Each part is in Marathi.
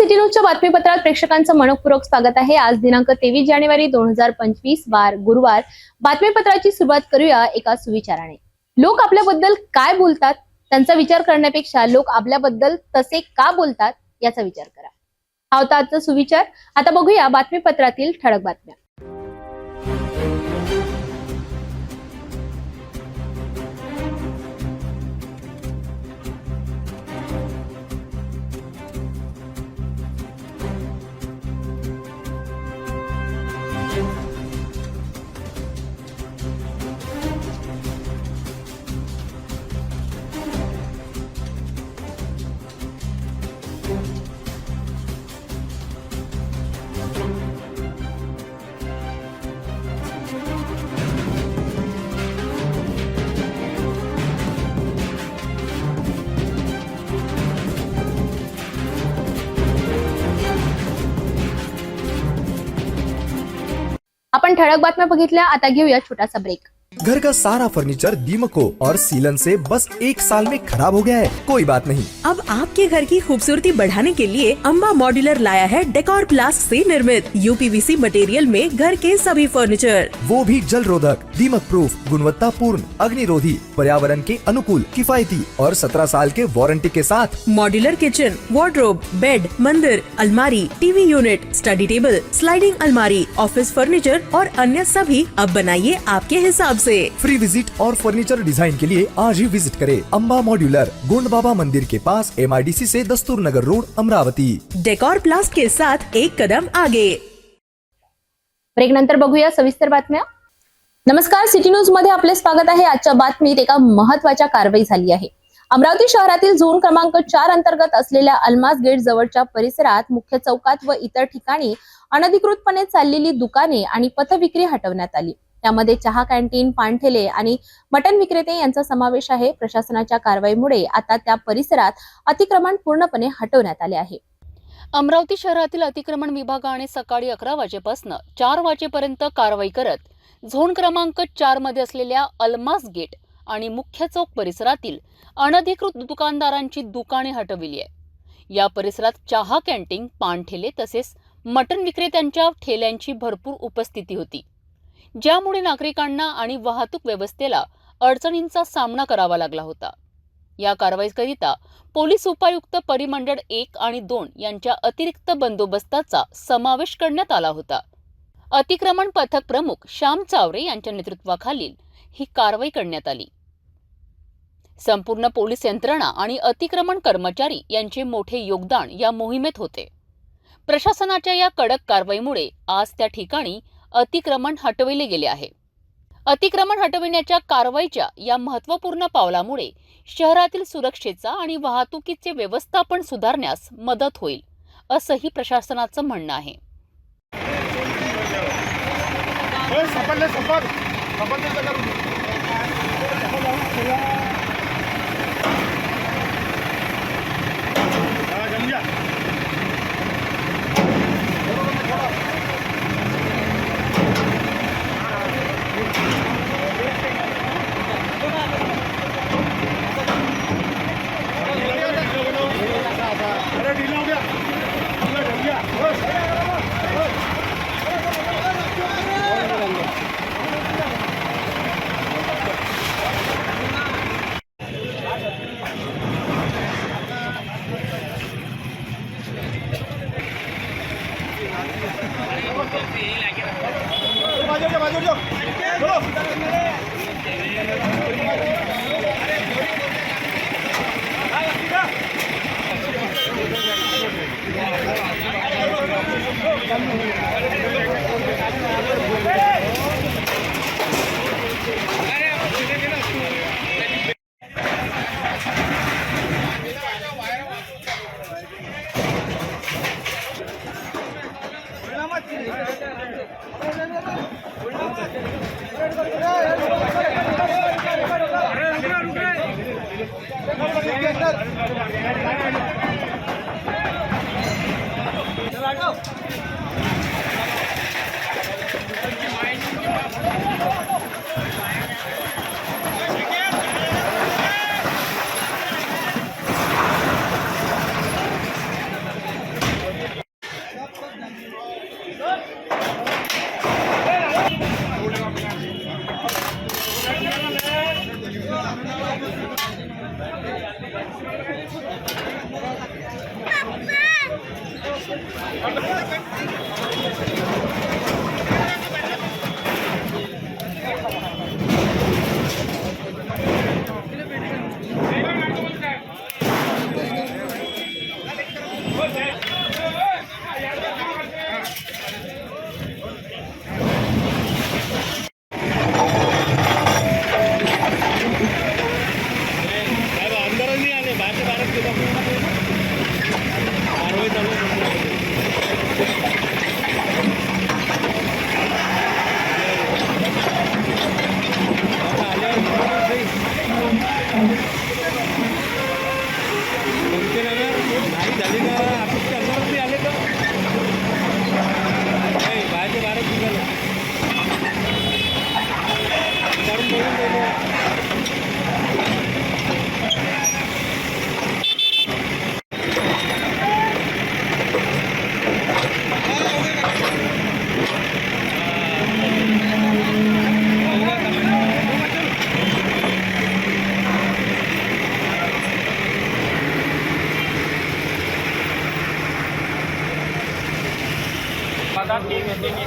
सिटी न्यूजच्या बातमीपत्रात प्रेक्षकांचं मनपूर्वक स्वागत आहे। आज दिनांक 23 जानेवारी 2025 वार गुरुवार बातमीपत्राची सुरुवात करूया एका सुविचाराने। लोक आपल्याबद्दल काय बोलतात त्यांचा विचार करण्यापेक्षा लोक आपल्याबद्दल तसे का बोलतात याचा विचार करा। हा होता आजचा सुविचार। आता बघूया बातमीपत्रातील ठळक बातम्या। आपण ठळक बातम्या बघितल्या। आता घेऊया छोटासा ब्रेक। घर का सारा फर्नीचर दीमकों और सीलन से बस 1 साल में खराब हो गया है। कोई बात नहीं, अब आपके घर की खूबसूरती बढ़ाने के लिए अम्बा मॉड्यूलर लाया है डेकोर प्लास्ट से निर्मित यूपीवीसी मटेरियल में घर के सभी फर्नीचर, वो भी जल रोधक, दीमक प्रूफ, गुणवत्ता पूर्ण, अग्निरोधी, पर्यावरण के अनुकूल, किफायती और 17 साल के वारंटी के साथ। मॉड्यूलर किचन, वार्डरोब, बेड, मंदिर, अलमारी, TV unit, study table, sliding अलमारी, ऑफिस फर्नीचर और अन्य सभी अब बनाइए आपके हिसाब से। फ्री विजिट और फर्नीचर डिजाइन के लिए आज ही विजिट करें अम्बा मॉड्यूलर, गोंड बाबा मंदिर के पास, MIDC से दस्तूर नगर रोड, अमरावती। डेकोर प्लास्ट के साथ एक कदम आगे। ब्रेक नंतर बघूया सविस्तर बातम्या। नमस्कार, सिटी न्यूज मध्ये आपले स्वागत आहे। आजच्या बातमीत एका महत्त्वाच्या कारवाई झाली आहे। अमरावती शहरातील झोन क्रमांक 4 अंतर्गत असलेल्या अल्मास गेट जवळच्या परिसरात मुख्य चौकात व इतर ठिकाणी अनधिकृतपणे चाललेली दुकाने आणि पथविक्री हटवण्यात आली। त्यामध्ये चहा कॅन्टीन, पानठेले आणि मटण विक्रेते यांचा समावेश आहे। प्रशासनाच्या कारवाईमुळे आता त्या परिसरात अतिक्रमण पूर्णपणे हटवण्यात आले आहे। अमरावती शहरातील अतिक्रमण विभागाने सकाळी 11 वाजेपासून 4 वाजेपर्यंत कारवाई करत झोन क्रमांक 4 मध्ये असलेल्या अल्मास गेट आणि मुख्य चौक परिसरातील अनधिकृत दुकानदारांची दुकाने हटविली आहे। या परिसरात चहा कॅन्टीन, पानठेले तसेच मटण विक्रेत्यांच्या ठेल्यांची भरपूर उपस्थिती होती, ज्यामुळे नागरिकांना आणि वाहतूक व्यवस्थेला अडचणींचा सामना करावा लागला होता। या कारवाईकरिता पोलीस उपायुक्त परिमंडळ 1 आणि 2 यांच्या अतिरिक्त बंदोबस्ताचा समावेश करण्यात आला होता। अतिक्रमण पथक प्रमुख श्याम चावरे यांच्या नेतृत्वाखाली ही कारवाई करण्यात आली। संपूर्ण पोलीस यंत्रणा आणि अतिक्रमण कर्मचारी यांचे मोठे योगदान या मोहिमेत होते। प्रशासनाच्या या कडक कारवाईमुळे आज त्या ठिकाणी अतिक्रमण हटविले गेले आहे। अतिक्रमण हटविण्याच्या कारवाईच्या या महत्त्वपूर्ण पावलामुळे शहरातील सुरक्षेचा आणि वाहतुकीचे व्यवस्थापन सुधारण्यास मदत होईल, असंही प्रशासनाचं म्हणणं आहे।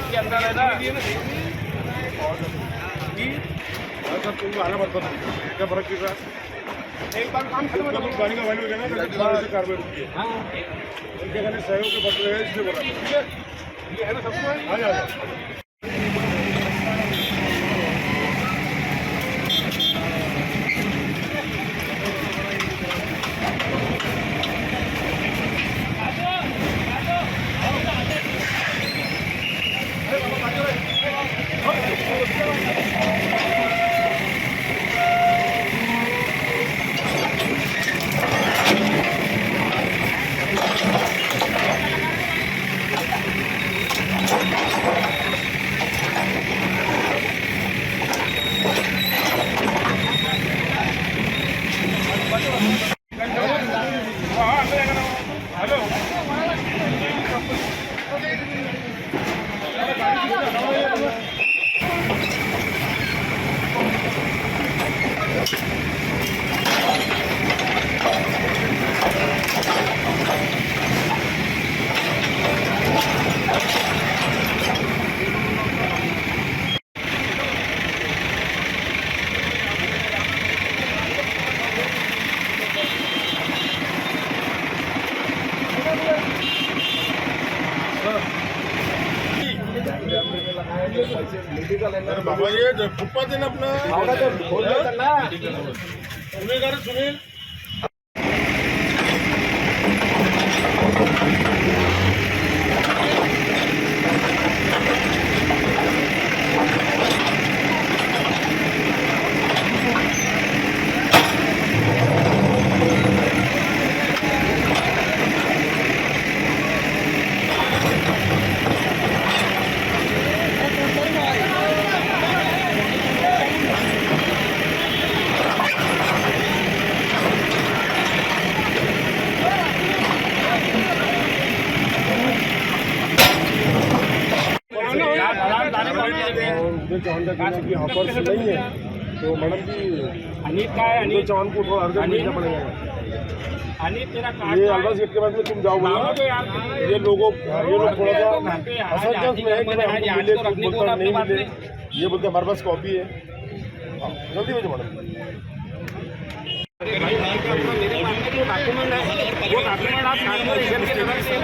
इसके अंदर है ना तुमको आना पड़ता क्या फर्क किस रहा एक बार काम खत्म हो गाड़ी का वैल्यू देना तो कार्बन रुकिए उनके कहने सहयोग के पत्र है इसलिए बोला ठीक है ये है ना सबको आ जाओ अरे बाबा ये फुटपाथ है ना अपना सुनील सुनील चौहान की ऑफर नहीं है तो मैडम जी अनिल चौहान को थोड़ा अर्जेंट भेजना पड़ेगा ये अलवास गेट के बाद में तुम जाओगे ये लोग थोड़ा सा असंतोष में है कि हमको मिले कुछ बोलता नहीं मिले ये बोलते हमारे पास कॉपी है जल्दी भेजो मैडम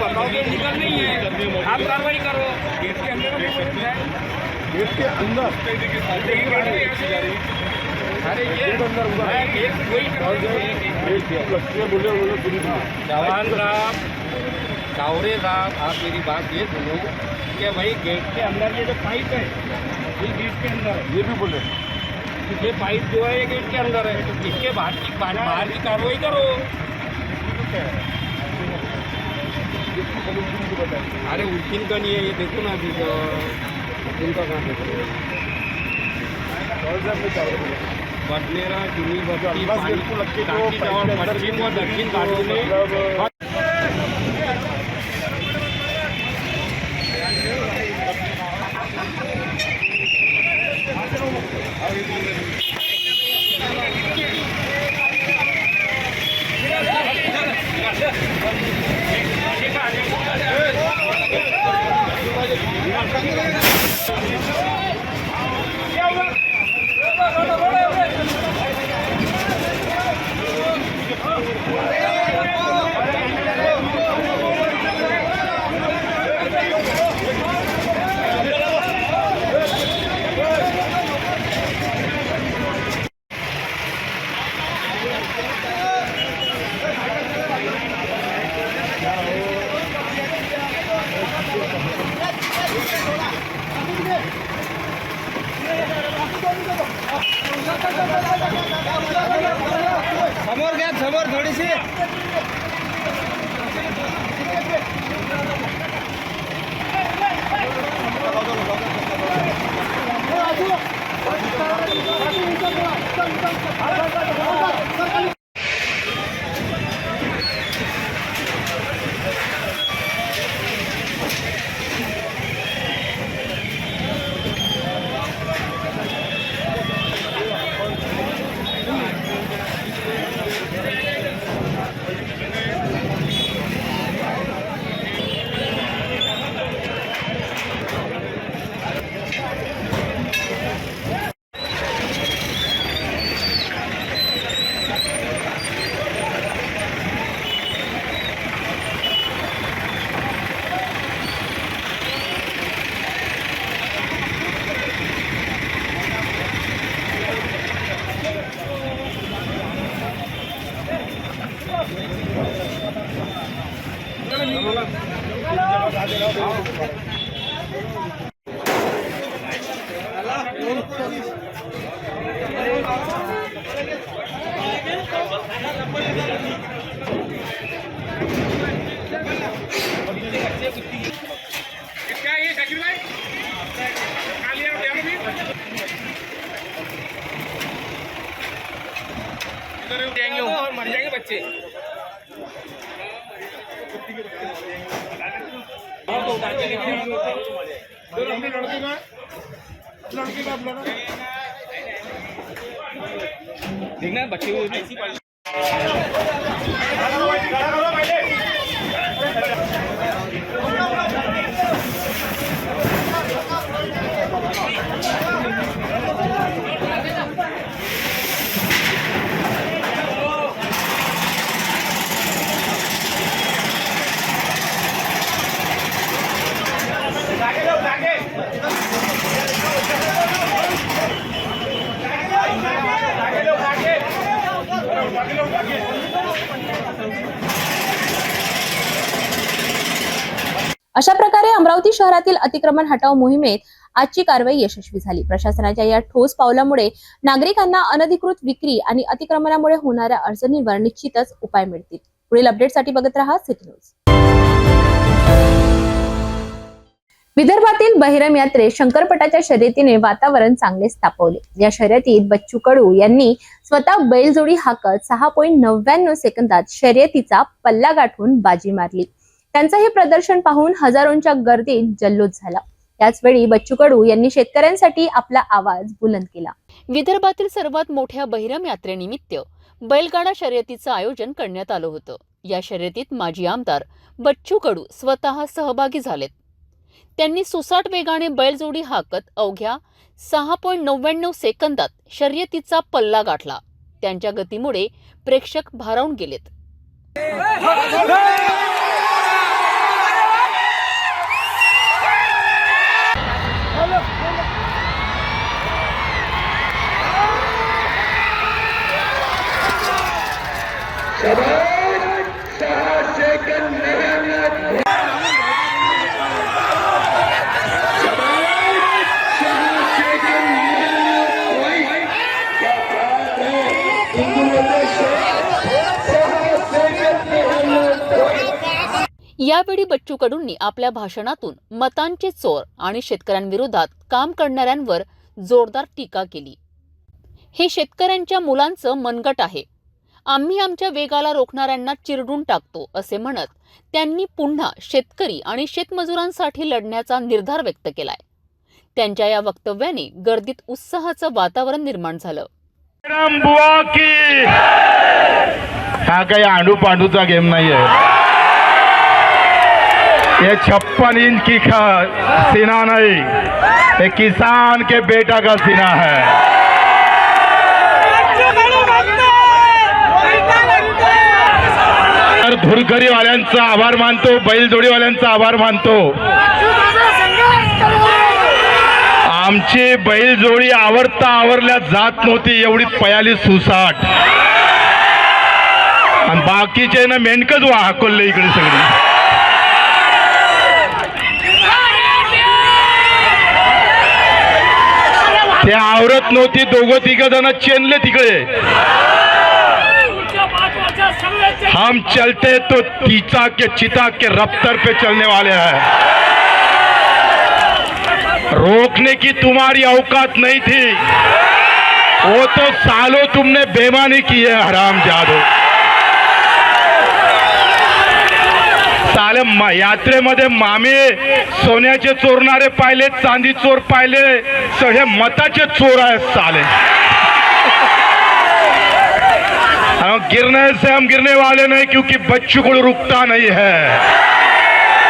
बताओगे लीगल नहीं है आप कार्रवाई करो गेट के अंदर गेट के अंदर अरे ये बोले जवान साहब कावरे साहब आप मेरी बात ये सुनो कि भाई गेट के अंदर ये जो पाइप है ये गेट के अंदर ये भी बोले ये पाइप जो है ये गेट के अंदर है तो इसके बाहर की कार्रवाई करो। अरे उल्टीन का नहीं है ये देखो ना अभी उनका कहाँ देखो बदलेरा जुनी बदली पश्चिम व दक्षिण बाजू में ठीक है समोर घ्या, समोर थोडीशी. मर जाएंगे बच्चे. देखना बच्चे को अशा प्रकारे अमरावती शहरातील अतिक्रमण हटाव मोहिमेत आजची कारवाई यशस्वी झाली. प्रशासनाच्या या ठोस पावलामुळे नागरिकांना अनधिकृत विक्री आणि अतिक्रमणामुळे होणाऱ्या अडचणींवर निश्चितच उपाय मिळतील. पुढील अपडेटसाठी बघत रहा सिटी न्यूज. विदर्भातील बहिरम यात्रेत शंकरपटाच्या शर्यतीने वातावरण चांगलेच तापवले. या शर्यतीत बच्चू कडू यांनी स्वतः बैलजोडी हाकत 6.99 सेकंदात शर्यतीचा पल्ला गाठून बाजी मारली. त्यांचं हे प्रदर्शन पाहून हजारोंच्या गर्दीत जल्लोष झाला. याचवेळी बच्चू कडू यांनी शेतकऱ्यांसाठी आपला आवाज बुलंद केला. विदर्भातील सर्वात मोठ्या बहिरम यात्रेनिमित्त बैलगाडा शर्यतीचं आयोजन करण्यात आलं होतं. या शर्यतीत माजी आमदार बच्चू कडू स्वतः सहभागी झालेत. त्यांनी सुसाट वेगाने बैलजोडी हाकत अवघ्या 6.99 सेकंदात शर्यतीचा पल्ला गाठला. त्यांच्या गतीमुळे प्रेक्षक भारावून गेलेत. यावेळी बच्चू कडूंनी आपल्या भाषणातून मतांचे चोर आणि शेतकऱ्यांविरोधात काम करणाऱ्यांवर जोरदार टीका केली. हे शेतकऱ्यांच्या मुलांचं मनगट आहे. आम्ही आमच्या वेगाला रोखणाऱ्यांना चिरडून टाकतो असे म्हणत त्यांनी पुन्हा शेतकरी आणि शेतमजुरांसाठी लढण्याचा निर्धार व्यक्त केलाय. त्यांच्या या वक्तव्याने गर्दीत उत्साहाचं वातावरण निर्माण झालं. बुआ की हा काही आंडू पांडूचा गेम नाही आहे. ये 56 इंच की सीना नहीं, ये किसान के बेटा का सीना है. तर धुरकरीवाल्यांचा आभार मानतो, बैलजोडीवाल्यांचा आभार मानतो. आमची बैलजोडी आवरता आवरल्या जात नव्हती, एवढी पयाली सुसाट, आणि बाकीचे ना मेंढकच हाकलले इकडे सगळी. ते आवरत नव्हती, दोघं तिघ जण चेनले तिकडे. हम चलते तो तीचा के चिता के रफ्तार पे चलने वाले हैं. रोकने की तुम्हारी औकात नहीं थी, वो तो सालों तुमने बेईमानी की है हरामजादो. साले यात्रेमध्ये मामे सोन्याचे चोरणारे पाहिले, चांदी चोर पाहिले, हे मताचे चोर आहेत साले. गिरने से हम गिरने वाले नहीं, क्योंकि बच्चों को रुकता नहीं है,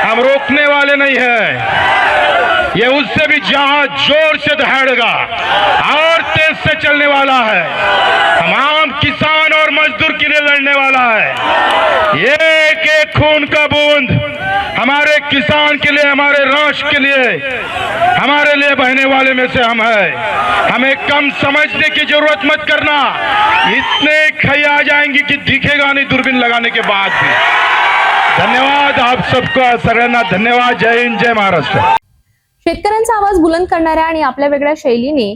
हम रोकने वाले नहीं है. ये उससे भी जहां जोर से दहाड़ेगा और तेज से चलने वाला है. हम आम किसान और मजदूर के लिए लड़ने वाला है. एक एक खून का बूंद हमारे किसान के लिए, हमारे राष्ट्र के लिए, हमारे लिए बहने वाले में से हम है. हमें कम समझने की जरूरत मत करना. इतने खई आ जाएंगी कि दिखेगा नहीं दूरबीन लगाने के बाद भी. धन्यवाद आप सबको, सगळ्यांना धन्यवाद. जय हिंद, जय महाराष्ट्र. शेतकऱ्यांचा आवाज बुलंद करणाऱ्या आणि आपल्या वेगळ्या शैलीने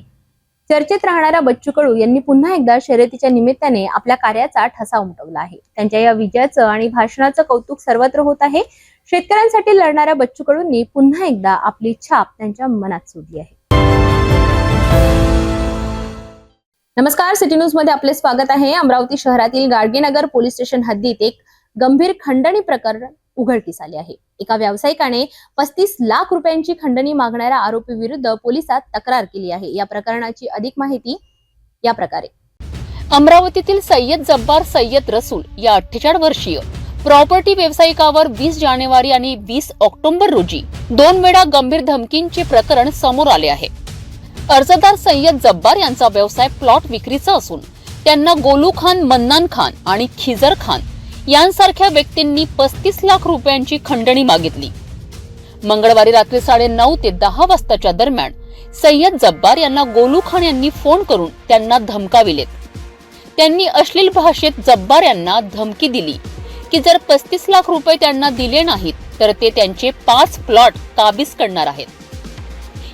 चर्चेत राहणाऱ्या बच्चू कडू यांनी पुन्हा एकदा शर्यतीच्या निमित्ताने आपल्या कार्याचा ठसा उमटवला आहे. त्यांच्या या विजयाचं आणि भाषणाचं कौतुक सर्वत्र होत आहे. शेतकऱ्यांसाठी लढणाऱ्या बच्चू कडूंनी पुन्हा एकदा आपली छाप त्यांच्या मनात सोडली आहे. नमस्कार, सिटी न्यूज मध्ये आपले स्वागत आहे. अमरावती शहरातील गाडगेनगर पोलीस स्टेशन हद्दीत एक गंभीर खंडणी प्रकरण उघडकीस आले आहे. एका व्यावसायिकाने 35 लाख रुपयांची खंडणी मागणाऱ्या आरोपी विरुद्ध पोलिसात तक्रार केली आहे. या प्रकरणाची अधिक माहिती या प्रकारे. अमरावतीतील सय्यद जब्बार सय्यद रसूल या 48 वर्षीय प्रॉपर्टी व्यावसायिकावर 20 जानेवारी आणि 20 ऑक्टोबर रोजी 2 वेळा गंभीर धमकींचे प्रकरण समोर आले आहे. अर्जदार सय्यद जब्बार यांचा व्यवसाय प्लॉट विक्रीचा असून त्यांना गोलू खान, मन्नान खान आणि खिजर खान यांसारख्या व्यक्तींनी 35 लाख रुपयांची खंडणी मागितली. मंगळवारी रात्री 9:30 ते 10 वाजताच्या दरम्यान सय्यद जब्बार यांना गोलू खान यांनी फोन करून त्यांना धमकाविलेत. त्यांनी अश्लील भाषेत जब्बार यांना धमकी दिली की जर 35 लाख रुपये त्यांना दिले नाहीत तर ते त्यांचे 5 प्लॉट काबीज करणार आहेत.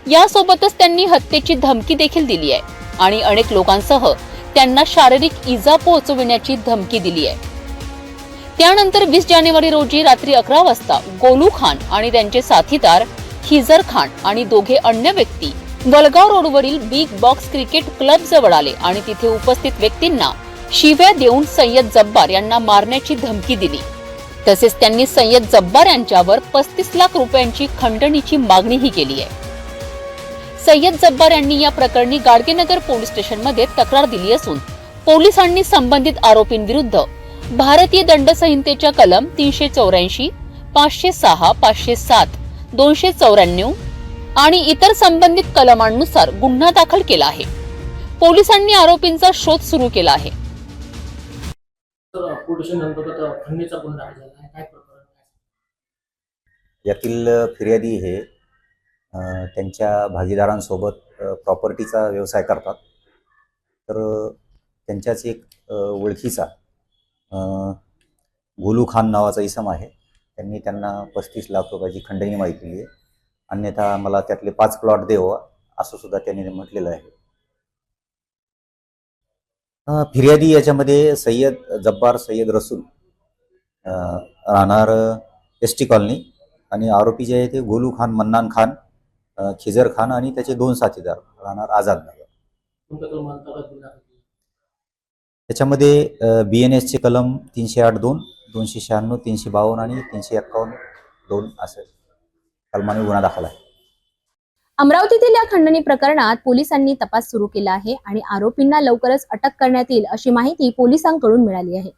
यासोबतच त्यांनी हत्येची धमकी देखील दिली आहे आणि अनेक लोकांसह त्यांना शारीरिक इजा पोहोचविण्याची धमकी दिली आहे. त्यानंतर 20 जानेवारी रोजी रात्री 11 वाजता गोलू खान आणि त्यांचे साथीदार खिजर खान आणि दोघे अन्य व्यक्ती वलगाव रोडवरील बिग बॉक्स क्रिकेट क्लब जवळ आले आणि तिथे उपस्थित व्यक्तींना शिव्या देऊन सय्यद जब्बार यांना मारण्याची धमकी दिली. तसेच त्यांनी सय्यद जब्बार यांच्यावर 35 लाख रुपयांची खंडणीची मागणीही केली आहे. सय्यद जब्बार यांनी या प्रकरणी गाडगेनगर पोलीस स्टेशनमध्ये तक्रार दिली असून पोलिसांनी संबंधित आरोपींविरुद्ध भारतीय दंड संहितेच्या कलम 384, 506, 507, 294 आणि इतर संबंधित कलमांनुसार गुन्हा दाखल केला आहे. पोलिसांनी आरोपींचा शोध सुरू केला आहे. यातील फिर्यादी हे त्यांच्या भागीदारांसोबत प्रॉपर्टीचा व्यवसाय करतात. तर त्यांच्याच एक ओळखीचा गोलू खान नावाचा इसम आहे. त्यांनी त्यांना 35 लाख रुपयाची खंडणी मागितली आहे. अन्यथा मला त्यातले 5 प्लॉट देवा असं सुद्धा त्यांनी म्हटलेलं आहे. फिर्यादी याच्यामध्ये सय्यद जब्बार सय्यद रसूल राहणार ST कॉलनी आणि आरोपी जे आहे ते गोलू खान, मन्नान खान, खिजर खान आणि त्याचे 2 साथीदार राहणार आझाद नगर. त्याच्यामध्ये BNS चे कलम 308(2), 296, 352 आणि 351(2) असे कलमाने गुन्हा दाखल आहे. अमरावतीतील या खंडणी प्रकरणात पोलिसांनी तपास सुरू केला आहे आणि आरोपींना लवकरच अटक करण्यात येईल अशी माहिती पोलिसांकडून मिळाली आहे.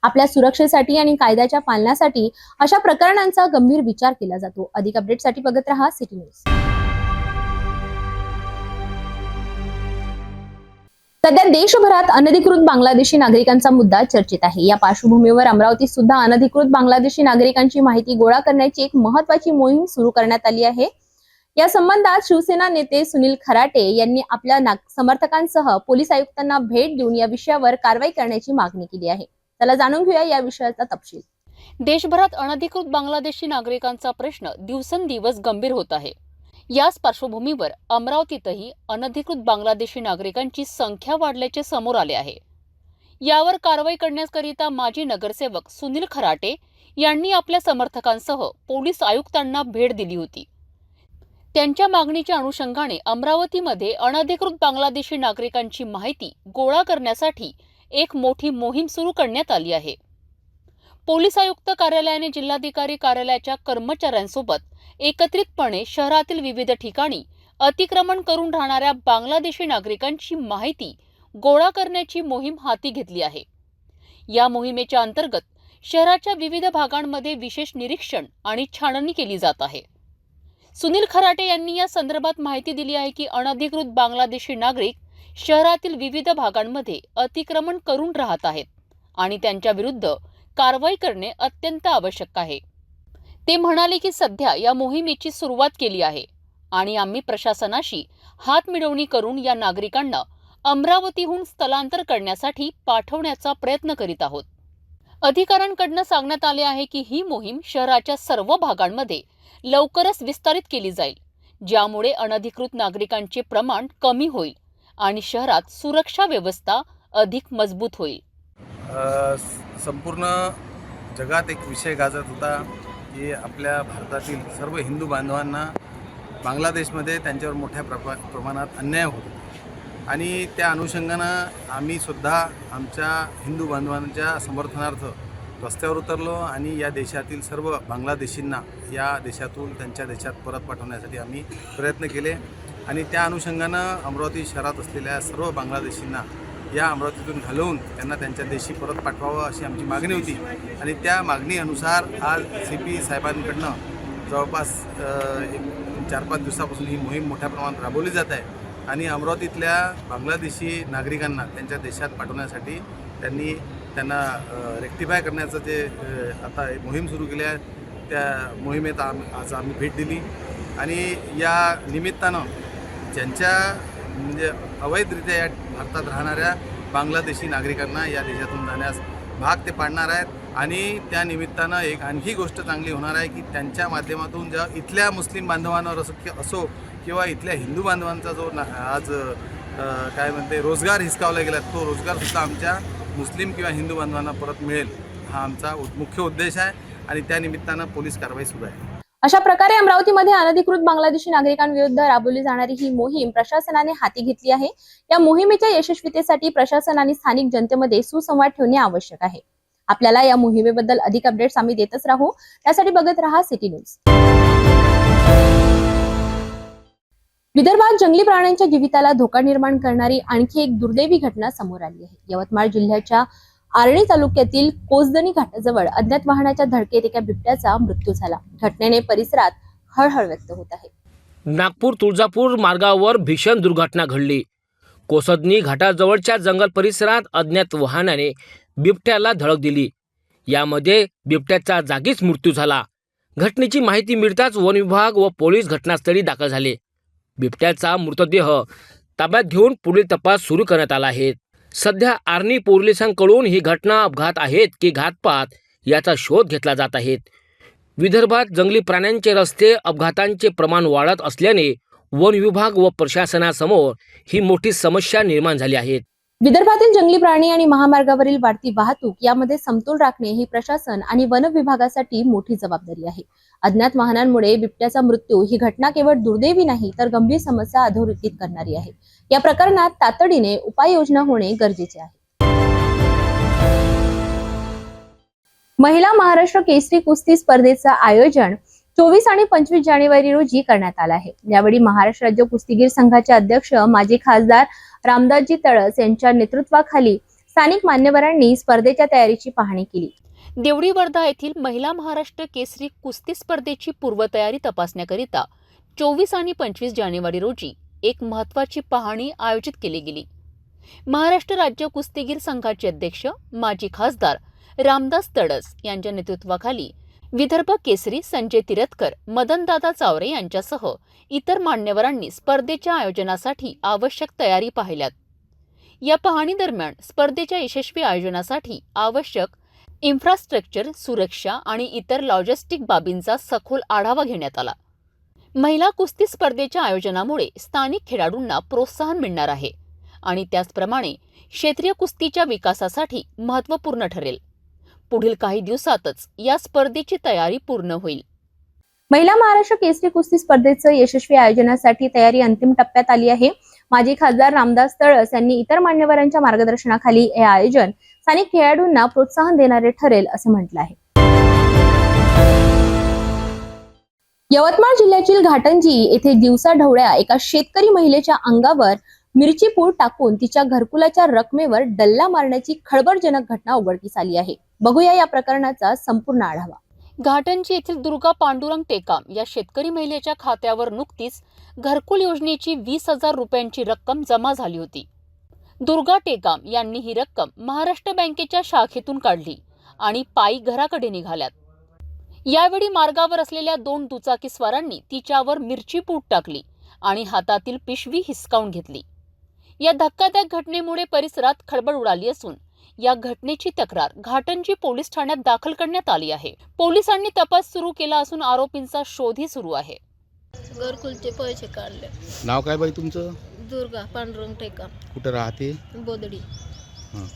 आपल्या सुरक्षेसाठी आणि कायद्याच्या पालनासाठी अशा प्रकरणांचा गंभीर विचार केला जातो. अधिक अपडेटसाठी बघत रहा सिटी न्यूज. सध्या देशभरात अनधिकृत बांगलादेशी नागरिकांचा मुद्दा चर्चेत आहे. या पार्श्वभूमीवर अमरावतीत सुद्धा अनधिकृत बांगलादेशी नागरिकांची माहिती गोळा करण्याची एक महत्त्वाची मोहीम सुरू करण्यात आली आहे. या संबंधात शिवसेना नेते सुनील खराटे यांनी आपल्या समर्थकांसह पोलीस आयुक्तांना भेट देऊन या विषयावर कारवाई करण्याची मागणी केली आहे. चला जाणून घेऊया या विषयाचा तपशील. देशभरात अनधिकृत बांगलादेशी नागरिकांचा प्रश्न दिवसेंदिवस गंभीर होत आहे. याच पार्श्वभूमीवर अमरावतीतही अनधिकृत बांगलादेशी नागरिकांची संख्या वाढल्याचे समोर आले आहे. यावर कारवाई करण्याकरिता माजी नगरसेवक सुनील खराटे यांनी आपल्या समर्थकांसह पोलीस आयुक्तांना भेट दिली होती. त्यांच्या मागणीच्या अनुषंगाने अमरावतीमध्ये अनधिकृत बांगलादेशी नागरिकांची माहिती गोळा करण्यासाठी एक मोठी मोहीम सुरू करण्यात आली आहे. पोलीस आयुक्त कार्यालयाने जिल्हाधिकारी कार्यालयाच्या कर्मचाऱ्यांसोबत एकत्रितपणे शहरातील विविध ठिकाणी अतिक्रमण करून राहणाऱ्या बांगलादेशी नागरिकांची माहिती गोळा करण्याची मोहीम हाती घेतली आहे. या मोहिमेच्या अंतर्गत शहराच्या विविध भागांमध्ये विशेष निरीक्षण आणि छाननी केली जात आहे. सुनील खराटे यांनी या संदर्भात माहिती दिली आहे की अनधिकृत बांगलादेशी नागरिक शहरातील विविध भागांमध्ये अतिक्रमण करून राहत आहेत आणि त्यांच्या विरुद्ध कारवाई करणे अत्यंत आवश्यक आहे. ते म्हणाले की सध्या या मोहिमेची सुरुवात केली आहे आणि आम्ही प्रशासनाशी हात मिळवणी करून या नागरिकांना अमरावतीहून स्थलांतर करण्यासाठी पाठवण्याचा प्रयत्न करीत आहोत. अधिकाऱ्यांकडून सांगण्यात आले आहे की ही मोहीम शहराच्या सर्व भागांमध्ये लवकरच विस्तारित केली जाईल, ज्यामुळे अनधिकृत नागरिकांचे प्रमाण कमी होईल आणि शहरात सुरक्षा व्यवस्था अधिक मजबूत होईल. संपूर्ण जगात एक विषय गाजत होता की आपल्या भारतातील सर्व हिंदू बांधवांना बांगलादेशमध्ये त्यांच्यावर मोठ्या प्रमाणात अन्याय होत होता आणि त्या अनुषंगानं आम्ही सुद्धा आमच्या हिंदू बांधवांच्या समर्थनार्थ रस्त्यावर उतरलो आणि या देशातील सर्व बांगलादेशींना या देशातून त्यांच्या देशात परत पाठवण्यासाठी आम्ही प्रयत्न केले आणि त्या अनुषंगानं अमरावती शहरात असलेल्या सर्व बांगलादेशींना या अमरावतीतून घालवून त्यांना त्यांच्या देशी परत पाठवावं अशी आमची मागणी होती आणि त्या मागणीनुसार आज CP साहेबांकडनं जवळपास 4-5 दिवसापासून ही मोहीम मोठ्या प्रमाणात राबवली जात आहे आणि अमरावतीतल्या बांगलादेशी नागरिकांना त्यांच्या देशात पाठवण्यासाठी त्यांना रेक्टिफाय करण्याचं जे आता मोहीम सुरू केली आहे त्या मोहिमेत आज आम्ही भेट दिली आणि या निमित्तानं ज्यांच्या म्हणजे अवैधरित्या या भारतात राहणाऱ्या बांगलादेशी नागरिकांना या देशातून जाण्यास भाग ते पाडणार आहेत आणि त्या निमित्तानं एक आणखी गोष्ट चांगली होणार आहे की त्यांच्या माध्यमातून ज्या इथल्या मुस्लिम बांधवांवर असो किंवा इथल्या हिंदू बांधवांचा जो आज काय म्हणते रोजगार हिसकावला गेला तो रोजगारसुद्धा आमच्या मुस्लिम किंवा हिंदू बांधवांना परत मिळेल हा आमचा मुख्य उद्देश आहे आणि त्या निमित्तानं पोलीस कारवाई सुरू आहे. अशा प्रकारे अमरावतीमध्ये अनधिकृत बांगलादेशी नागरिकांविरुद्ध राबवली जाणारी ही मोहीम प्रशासनाने हाती घेतली आहे. या मोहिमेच्या यशस्वीतेसाठी प्रशासन आणि स्थानिक जनतेमध्ये सुसंवाद ठेवणे आवश्यक आहे. आपल्याला या मोहिमेबद्दल अधिक अपडेट्स आम्ही देतच राहू. त्यासाठी बघत रहा सिटी न्यूज. विदर्भात जंगली प्राण्यांच्या जीविताला धोका निर्माण करणारी आणखी एक दुर्दैवी घटना समोर आली आहे. यवतमाळ जिल्ह्याच्या आर्णी तालुक्यातील कोसदनी घाटाजवळ अज्ञात वाहनाच्या धडकेत एका बिबट्याचा मृत्यू झाला. घटनेने परिसरात हळहळ व्यक्त होत आहे. नागपूर तुळजापूर मार्गावर भीषण दुर्घटना घडली. कोसदनी घाटाजवळच्या जंगल परिसरात अज्ञात वाहनाने बिबट्याला धडक दिली. यामध्ये बिबट्याचा जागीच मृत्यू झाला. घटनेची माहिती मिळताच वन विभाग व पोलीस घटनास्थळी दाखल झाले. बिबट्याचा मृतदेह ताब्यात घेऊन पुढील तपास सुरू करण्यात आला आहे. सध्या आर्णी पोलिसांकडून ही घटना अपघात आहेत की घातपात याचा शोध घेतला जात आहे. विदर्भात जंगली प्राण्यांचे रस्ते अपघातांचे प्रमाण वाढत असल्याने वन विभाग व प्रशासनासमोर ही मोठी समस्या निर्माण झाली आहे. विदर्भातील जंगली प्राणी आणि महामार्गावरील वाढती वाहतूक यामध्ये समतोल राखणे ही प्रशासन आणि वन विभागासाठी मोठी जबाबदारी आहे. अज्ञात वाहनांमुळे बिबट्याचा मृत्यू ही घटना केवळ दुर्दैवी नाही तर गंभीर समस्या अधोरेखित करणारी आहे. या प्रकरणात तातडीने उपाययोजना होणे गरजेचे आहे. महिला महाराष्ट्र केसरी कुस्ती स्पर्धेचं आयोजन 24 आणि 25 जानेवारी रोजी करण्यात आलं आहे. यावेळी महाराष्ट्र राज्य कुस्तीगीर संघाचे अध्यक्ष माजी खासदार रामदासजी तळस यांच्या नेतृत्वाखाली स्थानिक मान्यवरांनी स्पर्धेच्या तयारीची पाहणी केली. देवडी वर्धा येथील महिला महाराष्ट्र केसरी कुस्ती स्पर्धेची पूर्वतयारी तपासण्याकरिता 24 आणि 25 जानेवारी रोजी एक महत्त्वाची पाहणी आयोजित केली गेली. महाराष्ट्र राज्य कुस्तीगीर संघाचे अध्यक्ष माजी खासदार रामदास तडस यांच्या नेतृत्वाखाली विदर्भ केसरी संजय तिरतकर, मदनदादा चावरे यांच्यासह इतर मान्यवरांनी स्पर्धेच्या आयोजनासाठी आवश्यक तयारी पाहिल्यात. या पाहणी दरम्यान स्पर्धेच्या यशस्वी आयोजनासाठी आवश्यक इन्फ्रास्ट्रक्चर, सुरक्षा आणि इतर लॉजिस्टिक बाबींचा सखोल आढावा घेण्यात आला. महिला कुस्ती स्पर्धेच्या आयोजनामुळे स्थानिक खेळाडूंना प्रोत्साहन मिळणार आहे आणि त्याचप्रमाणे क्षेत्रीय कुस्तीच्या विकासासाठी महत्त्वपूर्ण ठरेल. पुढील काही दिवसातच या स्पर्धेची तयारी पूर्ण होईल. महिला महाराष्ट्र केसरी कुस्ती स्पर्धेचं यशस्वी आयोजनासाठी तयारी अंतिम टप्प्यात आली आहे. माजी खासदार रामदास तडस यांनी इतर मान्यवरांच्या मार्गदर्शनाखाली हे आयोजन स्थानिक खेळाडूंना प्रोत्साहन देणारे ठरेल असं म्हटलं आहे. यवतमाळ जिल्ह्यातील घाटंजी येथे दिवसा ढवळ्या एका शेतकरी महिलेच्या अंगावर मिरची पूड टाकून तिच्या घरकुलाच्या रकमेवर डल्ला मारण्याची खळबळजनक घटना उघडकीस आली आहे. बघूया या प्रकरणाचा संपूर्ण आढावा. घाटंजी येथील दुर्गा पांडुरंग टेकाम या शेतकरी महिलेच्या खात्यावर नुकतीच घरकुल योजनेची 20,000 रुपयांची रक्कम जमा झाली होती. दुर्गा टेकाम यांनी ही रक्कम महाराष्ट्र बँकेच्या शाखेतून काढली आणि पायी घराकडे निघाल्यात. यावेळी मार्गावर असलेल्या 2 दुचाकीस्वारांनी तिच्यावर मिरची पूड टाकली आणि हातातील पिशवी हिसकावून घेतली. या धक्कादायक घटनेमुळे परिसरात खळबळ उडाली असून या घटनेची तक्रार घाटंजी पोलीस ठाण्यात दाखल करण्यात आली आहे. पोलिसांनी तपास सुरू केला असून आरोपींचा शोधही सुरू आहे. घरकुलचे पैसे काढले. नाव काय बाई तुमचं? दुर्गा पांडुरंग टेकाम. कुठं राहते? बोदडी.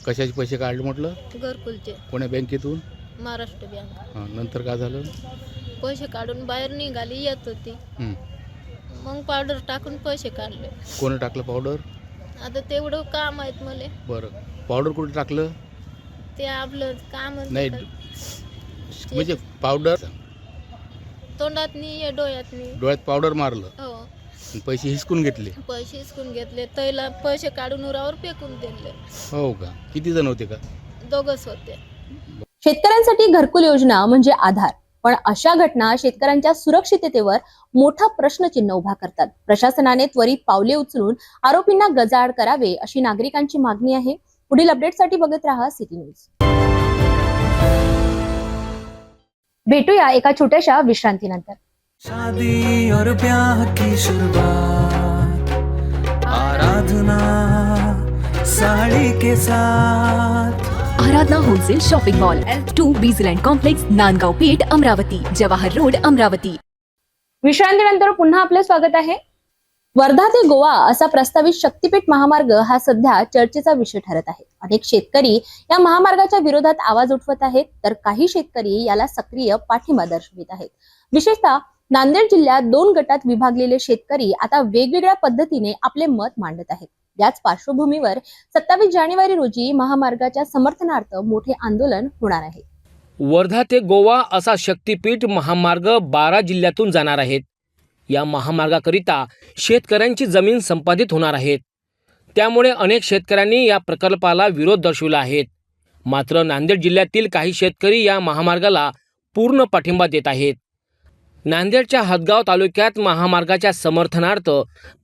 कशाचे पैसे काढले म्हटलं? घरकुलचे. कोण्या बँकेतून? महाराष्ट्र बँक. नंतर काय झालं? पैसे काढून बाहेर निघाली येत होती. मग पावडर टाकून पैसे काढले. कोणी टाकलं पावडर? आता तेवढं काम आहेत मला. बरं, पावडर कुठे टाकलं? ते आपलं काम नाही म्हणजे पावडर तोंडातनी डोळ्यातनी. डोळ्यात पावडर मारलं. हो. पैसे हिसकून घेतले. पैसे हिसकून घेतले. तैला पैसे काढून उरावर फेकून दिले. हो का? किती जण होते का? दोघंच होते. शेतकऱ्यांसाठी घरकुल योजना म्हणजे आधार, पण अशा घटना शेतकऱ्यांच्या सुरक्षिततेवर मोठा प्रश्नचिन्ह उभा करतात. प्रशासनाने त्वरित पावले उचलून आरोपींना गजाआड करावे अशी नागरिकांची मागणी आहे. पुढील अपडेटसाठी बघत रहा सिटी न्यूज. भेटूया एका छोट्याशा विश्रांतीनंतर. शादी और ब्याह की शुरुआत आराधना साड़ी के साथ. Aradhana wholesale shopping mall, L2 बीझलँड कॉम्प्लेक्स, नांदगाव पेठ, अमरावती, जवाहर रोड, अमरावती. विश्रांतीनंतर पुन्हा आपले स्वागत आहे. वर्धा ते गोवा असा प्रस्तावित शक्तीपीठ महामार्ग हा सध्या चर्चेचा विषय ठरत आहे. अनेक शेतकरी या महामार्गाच्या विरोधात आवाज उठवत आहेत, तर काही शेतकरी याला सक्रिय पाठिंबा दर्शवित आहेत. विशेषतः नांदेड जिल्ह्यात 2 गटात विभागलेले शेतकरी आता वेगवेगळ्या पद्धतीने आपले मत मांडत आहेत. याच पार्श्वभूमीवर 27 जानेवारी रोजी महामार्गाच्या समर्थनार्थ मोठे आंदोलन होणार आहे. वर्धा ते गोवा असा शक्तीपीठ महामार्ग 12 जिल्ह्यातून जाणार आहेत. या महामार्गाकरिता शेतकऱ्यांची जमीन संपादित होणार आहेत. त्यामुळे अनेक शेतकऱ्यांनी या प्रकल्पाला विरोध दर्शविला आहे. मात्र नांदेड जिल्ह्यातील काही शेतकरी या महामार्गाला पूर्ण पाठिंबा देत आहेत. नांदेडच्या हदगाव तालुक्यात महामार्गाच्या समर्थनार्थ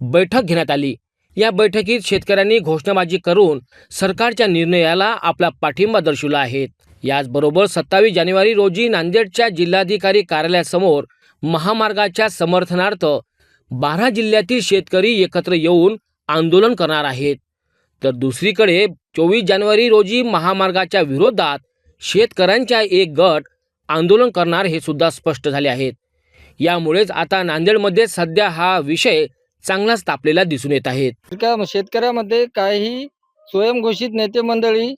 बैठक घेण्यात आली. या बैठकीत शेतकऱ्यांनी घोषणाबाजी करून सरकारच्या निर्णयाला आपला पाठिंबा दर्शवला आहे. याचबरोबर 27 जानेवारी रोजी नांदेडच्या जिल्हाधिकारी कार्यालयासमोर महामार्गाच्या समर्थनार्थ 12 जिल्ह्यातील शेतकरी एकत्र येऊन आंदोलन करणार आहेत. तर दुसरीकडे 24 जानेवारी रोजी महामार्गाच्या विरोधात शेतकऱ्यांच्या एक गट आंदोलन करणार हे सुद्धा स्पष्ट झाले आहेत. यामुळेच आता नांदेडमध्ये सध्या हा विषय चांगलाच तापलेला दिसून येत आहे. शेतकऱ्यामध्ये काही स्वयंघोषित नेते मंडळी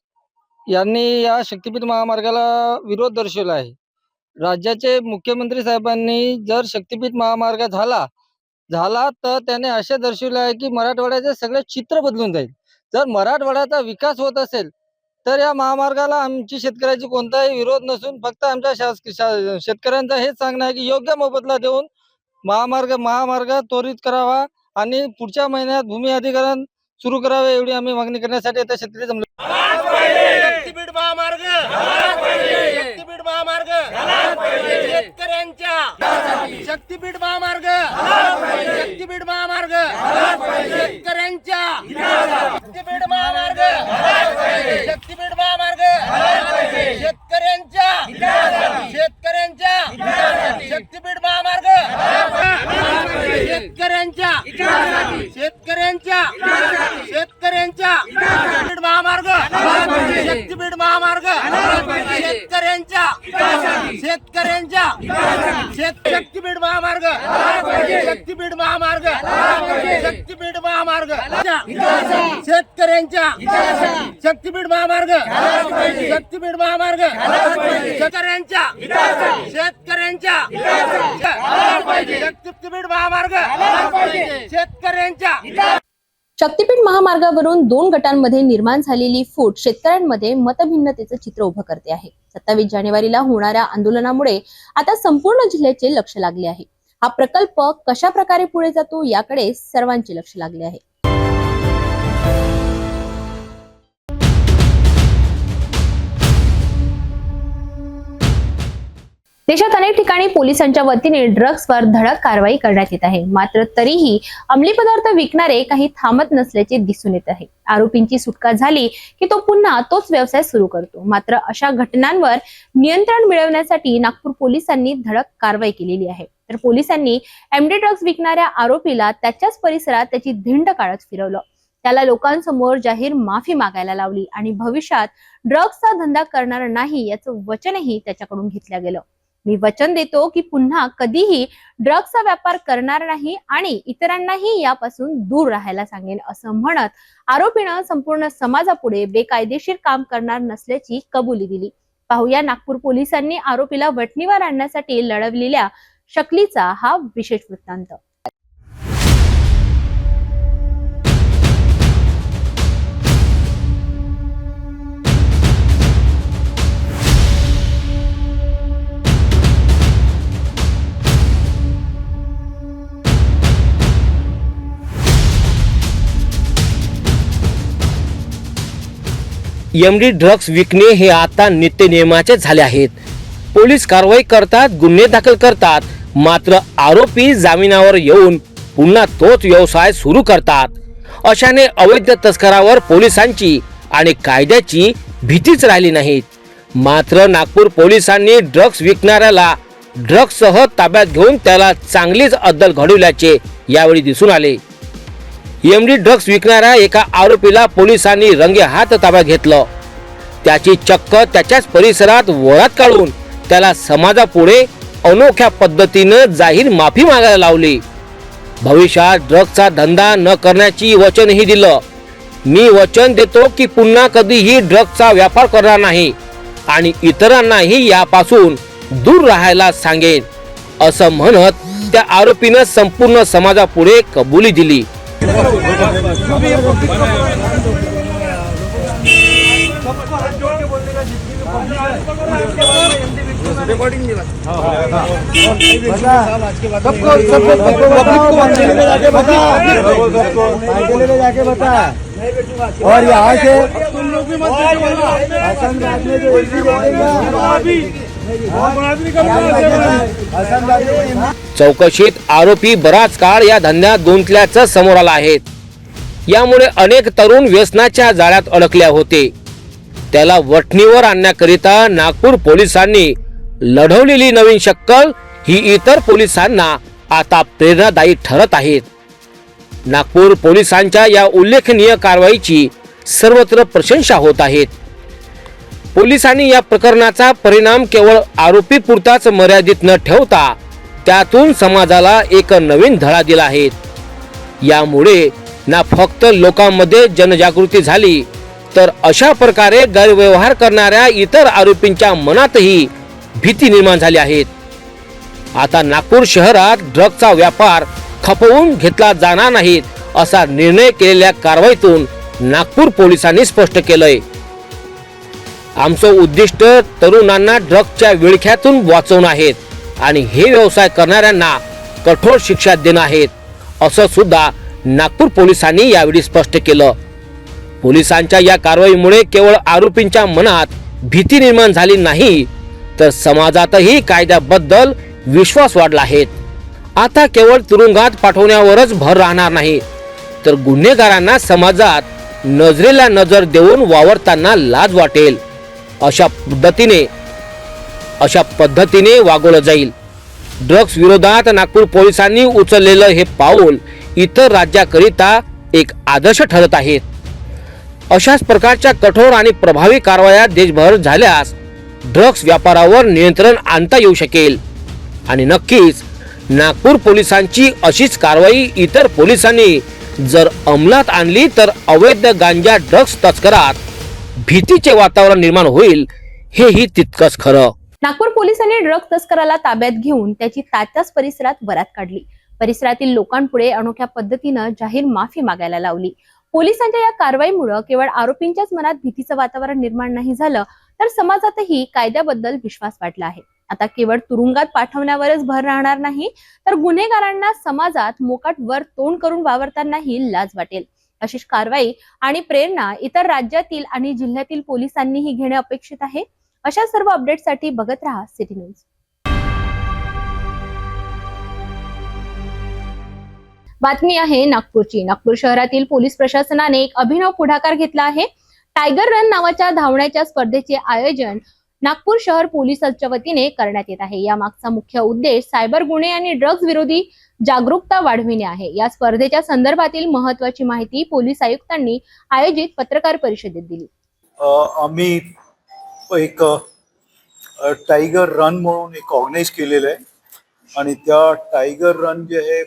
यांनी या शक्तीपीठ महामार्गाला विरोध दर्शवला आहे. राज्याचे मुख्यमंत्री साहेबांनी जर शक्तीपीठ महामार्ग झाला तर त्याने असे दर्शवले आहे की मराठवाड्याचे सगळे चित्र बदलून जाईल. जर मराठवाड्याचा विकास होत असेल तर या महामार्गाला आमची शेतकऱ्याची कोणताही विरोध नसून फक्त आमच्या शेतकऱ्यांचा हेच सांगणं आहे की योग्य मोबदला देऊन महामार्ग त्वरित करावा आणि पुढच्या महिन्यात भूमी अधिग्रहण सुरू करावे एवढी आम्ही मागणी करण्यासाठी आता शेतकरी जमलो. शक्तीपीठ महामार्ग शेतकऱ्यांच्या शक्तीपीठ महामार्ग शेतकऱ्यांच्या शक्तीपीठ महामार्ग शक्तीपीठ महामार्ग शेतकऱ्यांच्या शक्तीपीठ महामार्ग शेतकऱ्यांच्या शक्तीपीठ महामार्ग शक्तीपीठ महामार्ग शेतकऱ्यांच्या शक्तीपीठ महामार्ग शक्तीपीठ महामार्ग शक्तीपीठ महामार्ग शेतकऱ्यांच्या शक्तीपीठ महामार्ग शक्तीपीठ महामार्ग शेतकऱ्यांच्या शक्तीपीठ महामार्ग शेतकऱ्यांच्या शक्तीपीठ महामार्गावरून 2 गटांमध्ये निर्माण झालेली फूट शेतकऱ्यांमध्ये मतभिन्नतेचं चित्र उभं करते आहे. 27 जानेवारीला होणाऱ्या आंदोलनामुळे आता संपूर्ण जिल्ह्याचे लक्ष लागले आहे. हा प्रकल्प कशा प्रकारे पुढे जातो याकडे सर्वांचे लक्ष लागले आहे. देशात अनेक ठिकाणी पोलिसांच्या वतीने ड्रग्सवर धडक कारवाई करण्यात येत आहे. मात्र तरीही अंमली पदार्थ विकणारे काही थांबत नसल्याचे दिसून येत आहे. आरोपींची सुटका झाली की तो पुन्हा तोच व्यवसाय सुरू करतो. मात्र अशा घटनांवर नियंत्रण मिळवण्यासाठी नागपूर पोलिसांनी धडक कारवाई केलेली आहे. तर पोलिसांनी एमडी ड्रग्स विकणाऱ्या आरोपीला त्याच्याच परिसरात त्याची धिंड काढत फिरवलं. त्याला लोकांसमोर जाहीर माफी मागायला लावली आणि भविष्यात ड्रग्सचा धंदा करणार नाही याचं वचनही त्याच्याकडून घेतलं गेलं. मी वचन देतो की पुन्हा कधीही ड्रग्सचा व्यापार करणार नाही आणि इतरांनाही यापासून दूर राहायला सांगेन असं म्हणत आरोपीनं संपूर्ण समाजापुढे बेकायदेशीर काम करणार नसल्याची कबुली दिली. पाहूया नागपूर पोलिसांनी आरोपीला वठणीवर आणण्यासाठी लढवलेल्या शक्तीचा हा विशेष वृत्तांत. एमडी ड्रग्स विकणे हे आता नित्यनेमाचे झाले आहेत. पोलीस कारवाई करतात, गुन्हे दाखल करतात, मात्र आरोपी जामिनावर येऊन पुन्हा तोच व्यवसाय सुरू करतात. अशाने अवैध तस्करावर पोलिसांची आणि कायद्याची भीतीच राहिली नाही. मात्र नागपूर पोलिसांनी ड्रग्स विकणाऱ्याला ड्रग्ससह ताब्यात घेऊन त्याला चांगलीच अद्दल घडवल्याचे यावेळी दिसून आले. एमडी ड्रग्स विकणाऱ्या एका आरोपीला पोलिसांनी रंगेहात ताब्यात घेतलं. त्याची चक्क त्याच्याच परिसरात वळात काढून त्याला समाजापुढे अनोख्या पद्धतीनं जाहीर माफी मागायला लावली. भविष्यात ड्रग्सचा धंदा न करण्याची वचनही दिलं. मी वचन देतो की पुन्हा कधीही ड्रग्सचा व्यापार करणार नाही आणि इतरांनाही यापासून दूर राहायला सांगेन असं म्हणत त्या आरोपीनं संपूर्ण समाजापुढे कबुली दिली. और यहाँ से चौकशीत आरोपी बराच काळ या धंद्यात गुंतल्याचं समोर आलं आहे. यामुळे अनेक तरुण व्यसनाच्या जाळ्यात अडकले होते. त्याला वठणीवर आणण्याकरिता नागपूर पोलिसांनी लढवलेली नवीन शक्कल ही इतर पोलिसांना आता प्रेरणादायी ठरत आहेत. नागपूर पोलिसांच्या या उल्लेखनीय कारवाईची सर्वत्र प्रशंसा होत आहेत. पोलिसांनी या प्रकरणाचा परिणाम केवळ आरोपी पुरताच मर्यादित न ठेवता त्यातून समाजाला एक नवीन धडा दिला आहे. यामुळे ना फक्त लोकांमध्ये जनजागृती झाली तर अशा प्रकारे गैरव्यवहार करणाऱ्या इतर आरोपींच्या मनातही भीती निर्माण झाली आहे. आता नागपूर शहरात ड्रग्सचा व्यापार खपवून घेतला जाणार नाही असा निर्णय केलेल्या कारवाईतून नागपूर पोलिसांनी स्पष्ट केलंय. आमचं उद्दिष्ट तरुणांना ड्रग्सच्या विळख्यातून वाचवणं आहे आणि हे व्यवसाय करणाऱ्यांना कठोर शिक्षा देणं आहे असं सुद्धा नागपूर पोलिसांनी यावेळी स्पष्ट केलं. पोलिसांच्या या कारवाईमुळे केवळ आरोपींच्या मनात भीती निर्माण झाली नाही तर समाजातही कायद्याबद्दल विश्वास वाढला आहे. आता केवळ तुरुंगात पाठवण्यावरच भर राहणार नाही तर गुन्हेगारांना समाजात नजरेला नजर देऊन वावरताना लाज वाटेल अशा पद्धतीने वागवलं जाईल. ड्रग्स विरोधात नागपूर पोलिसांनी उचललेलं हे पाऊल इतर राज्याकरिता एक आदर्श ठरत आहे. अशाच प्रकारच्या कठोर आणि प्रभावी कारवाया देशभर झाल्यास ड्रग्स व्यापारावर नियंत्रण आणता येऊ शकेल आणि नक्कीच नागपूर पोलिसांची अशीच कारवाई इतर पोलिसांनी जर अंमलात आणली तर अवैध गांजा ड्रग्स तस्करात भीतीचे वातावरण निर्माण होईल, हेही तितकंच खरं. नागपूर पोलिसांनी ड्रग्ज तस्कराला ताब्यात घेऊन त्याची तात्याच परिसरात बरात काढली. परिसरातील लोकांपुढे अनोख्या पद्धतीनं जाहीर माफी मागायला लावली. पोलिसांच्या या कारवाईमुळे केवळ आरोपींच्याच मनात भीतीचं वातावरण निर्माण नाही झालं तर समाजातही कायद्याबद्दल विश्वास वाढला आहे. आता केवळ तुरुंगात पाठवण्यावरच भर राहणार नाही तर गुन्हेगारांना समाजात मोकाट वर तोंड करून वावरतानाही लाज वाटेल. अशीच कारवाई आणि प्रेरणा इतर राज्यातील आणि जिल्ह्यातील पोलिसांनीही घेणे अपेक्षित आहे. अशा सर्व अपडेट्ससाठी बघत रहा सिटी न्यूज. बातमी आहे नागपूरची. नागपूर शहरातील पोलीस प्रशासनाने एक अभिनव पुढाकार घेतला आहे. टायगर रन नावाच्या धावण्याच्या स्पर्धेचे आयोजन नागपूर शहर पोलिसांच्या वतीने करण्यात येत आहे. या मागचा मुख्य उद्देश सायबर गुन्हे आणि ड्रग्ज विरोधी जागरूकता वाढविणे आहे. या स्पर्धेच्या संदर्भातील महत्त्वाची माहिती पोलीस आयुक्तांनी आयोजित पत्रकार परिषदेत दिली. आम्ही एक टायगर रन म्हणून एक ऑर्गनाईज केलेलं आहे आणि त्या टायगर रन जे आहे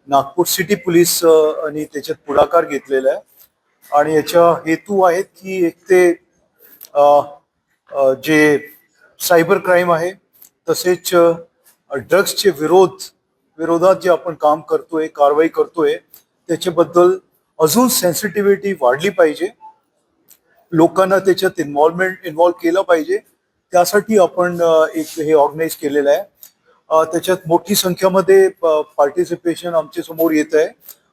नागपूर सिटी पोलीस आणि त्याच्यात पुढाकार घेतलेला आहे आणि याच्या हेतू आहेत की एक ते जे सायबर क्राईम आहे तसेच ड्रग्सचे विरोधात जे आपण काम करतोय, कारवाई करतोय त्याच्याबद्दल अजून सेन्सिटिव्हिटी वाढली पाहिजे. लोकांना त्याच्यात इन्व्हॉल्व केलं पाहिजे. त्यासाठी आपण एक हे ऑर्गनाईज केलेलं आहे. त्याच्यात मोठी संख्येमध्ये पार्टिसिपेशन आमच्या समोर येत आहे.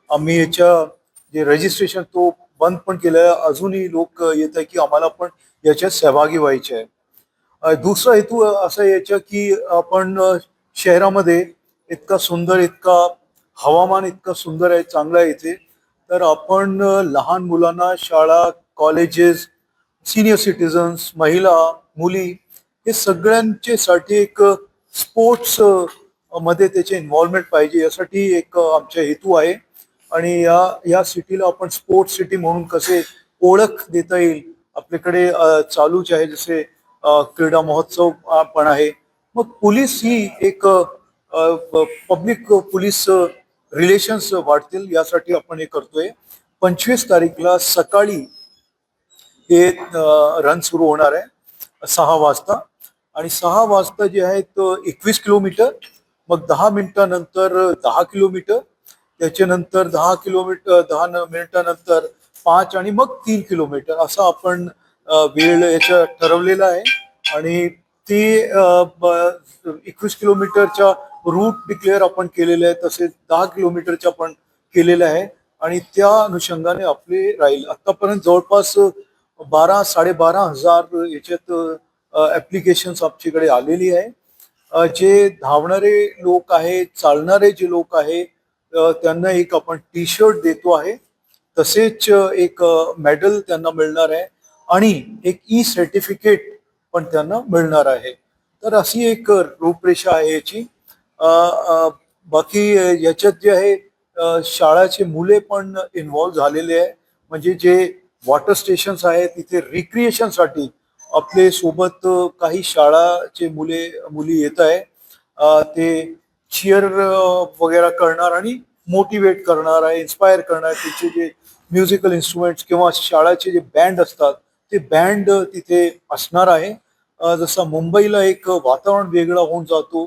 आम्ही याच्या जे रजिस्ट्रेशन तो बंद पण केलं आहे. अजूनही लोक येत आहे की आम्हाला पण याच्यात सहभागी व्हायचे आहे. दुसरा हेतू असा याच्या की आपण शहरामध्ये इतका सुंदर, इतका हवामान इतका सुंदर आहे, चांगला आहे इथे, तर आपण लहान मुलांना शाळा, कॉलेजेस, सिनियर सिटीजन्स, महिला, मुली हे सगळ्यांचे साठी एक स्पोर्ट्स मध्ये त्याचे इन्व्हॉल्वमेंट पाहिजे, यासाठी एक आमचा हेतू आहे. आणि या सिटीला आपण स्पोर्ट्स सिटी म्हणून कसे ओळख देता येईल आपल्याकडे चालूच आहे. जसे क्रीडा महोत्सव पण आहे. मग पोलीस ही एक पब्लिक पोलीस रिलेशन्स वाढतील यासाठी आपण हे करतोय. 25 तारीखला सकाळी हे रन सुरू होणार आहे 6 वाजता आणि 6 वाजता जे आहे तो 21 किलोमीटर, मग 10 मिनिटानंतर 10 किलोमीटर, त्याच्यानंतर 10 मिनिटानंतर 5 आणि मग 3 किलोमीटर असं आपण वेळ याच्या ठरवलेला आहे. आणि ते 21 किलोमीटरच्या रूट डिक्लेअर आपण केलेलं आहे, तसेच 10 किलोमीटरच्या पण केलेलं आहे आणि त्या अनुषंगाने आपले राहील. आतापर्यंत जवळपास 12,000-12,500 याच्यात ऍप्लिकेशन्स आमच्याकडे आलेली आहे. जे धावणारे लोक आहेत, चालणारे जे लोक आहेत त्यांना एक आपण टी शर्ट देतो आहे, तसेच एक मेडल त्यांना मिळणार आहे आणि एक ई सर्टिफिकेट पण त्यांना मिळणार आहे. तर अशी एक रूपरेषा आहे याची. बाकी याच्यात जे आहे शाळाचे मुले पण इन्व्हॉल्व झालेले आहे. म्हणजे जे वॉटर स्टेशन्स आहेत तिथे रिक्रिएशनसाठी आपले सोबत काही शाळाचे मुली येत आहे. ते चिअर वगैरे करणार आणि मोटिवेट करणार आहे, इन्स्पायर करणार. त्याचे जे म्युझिकल इन्स्ट्रुमेंट्स किंवा शाळाचे जे बँड असतात ते बँड तिथे असणार आहे. जसं मुंबईला एक वातावरण वेगळा होऊन जातो.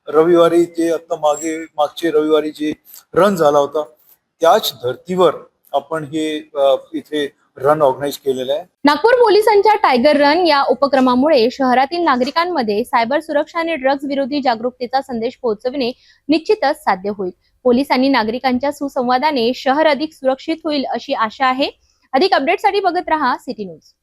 रविवारी ते आता मागचे रविवारी जे रन झाला होता त्याच धर्तीवर आपण हे इथे रन ऑर्गनाईज केलेलं आहे. नागपूर पोलिसांच्या टायगर रन या उपक्रमामुळे शहरातील नागरिकांमध्ये सायबर सुरक्षा आणि ड्रग्ज विरोधी जागरूकतेचा संदेश पोहोचविणे निश्चितच साध्य होईल. पोलीस आणि नागरिकांच्या सुसंवादाने शहर अधिक सुरक्षित होईल अशी आशा आहे. अधिक अपडेटसाठी बघत रहा सिटी न्यूज.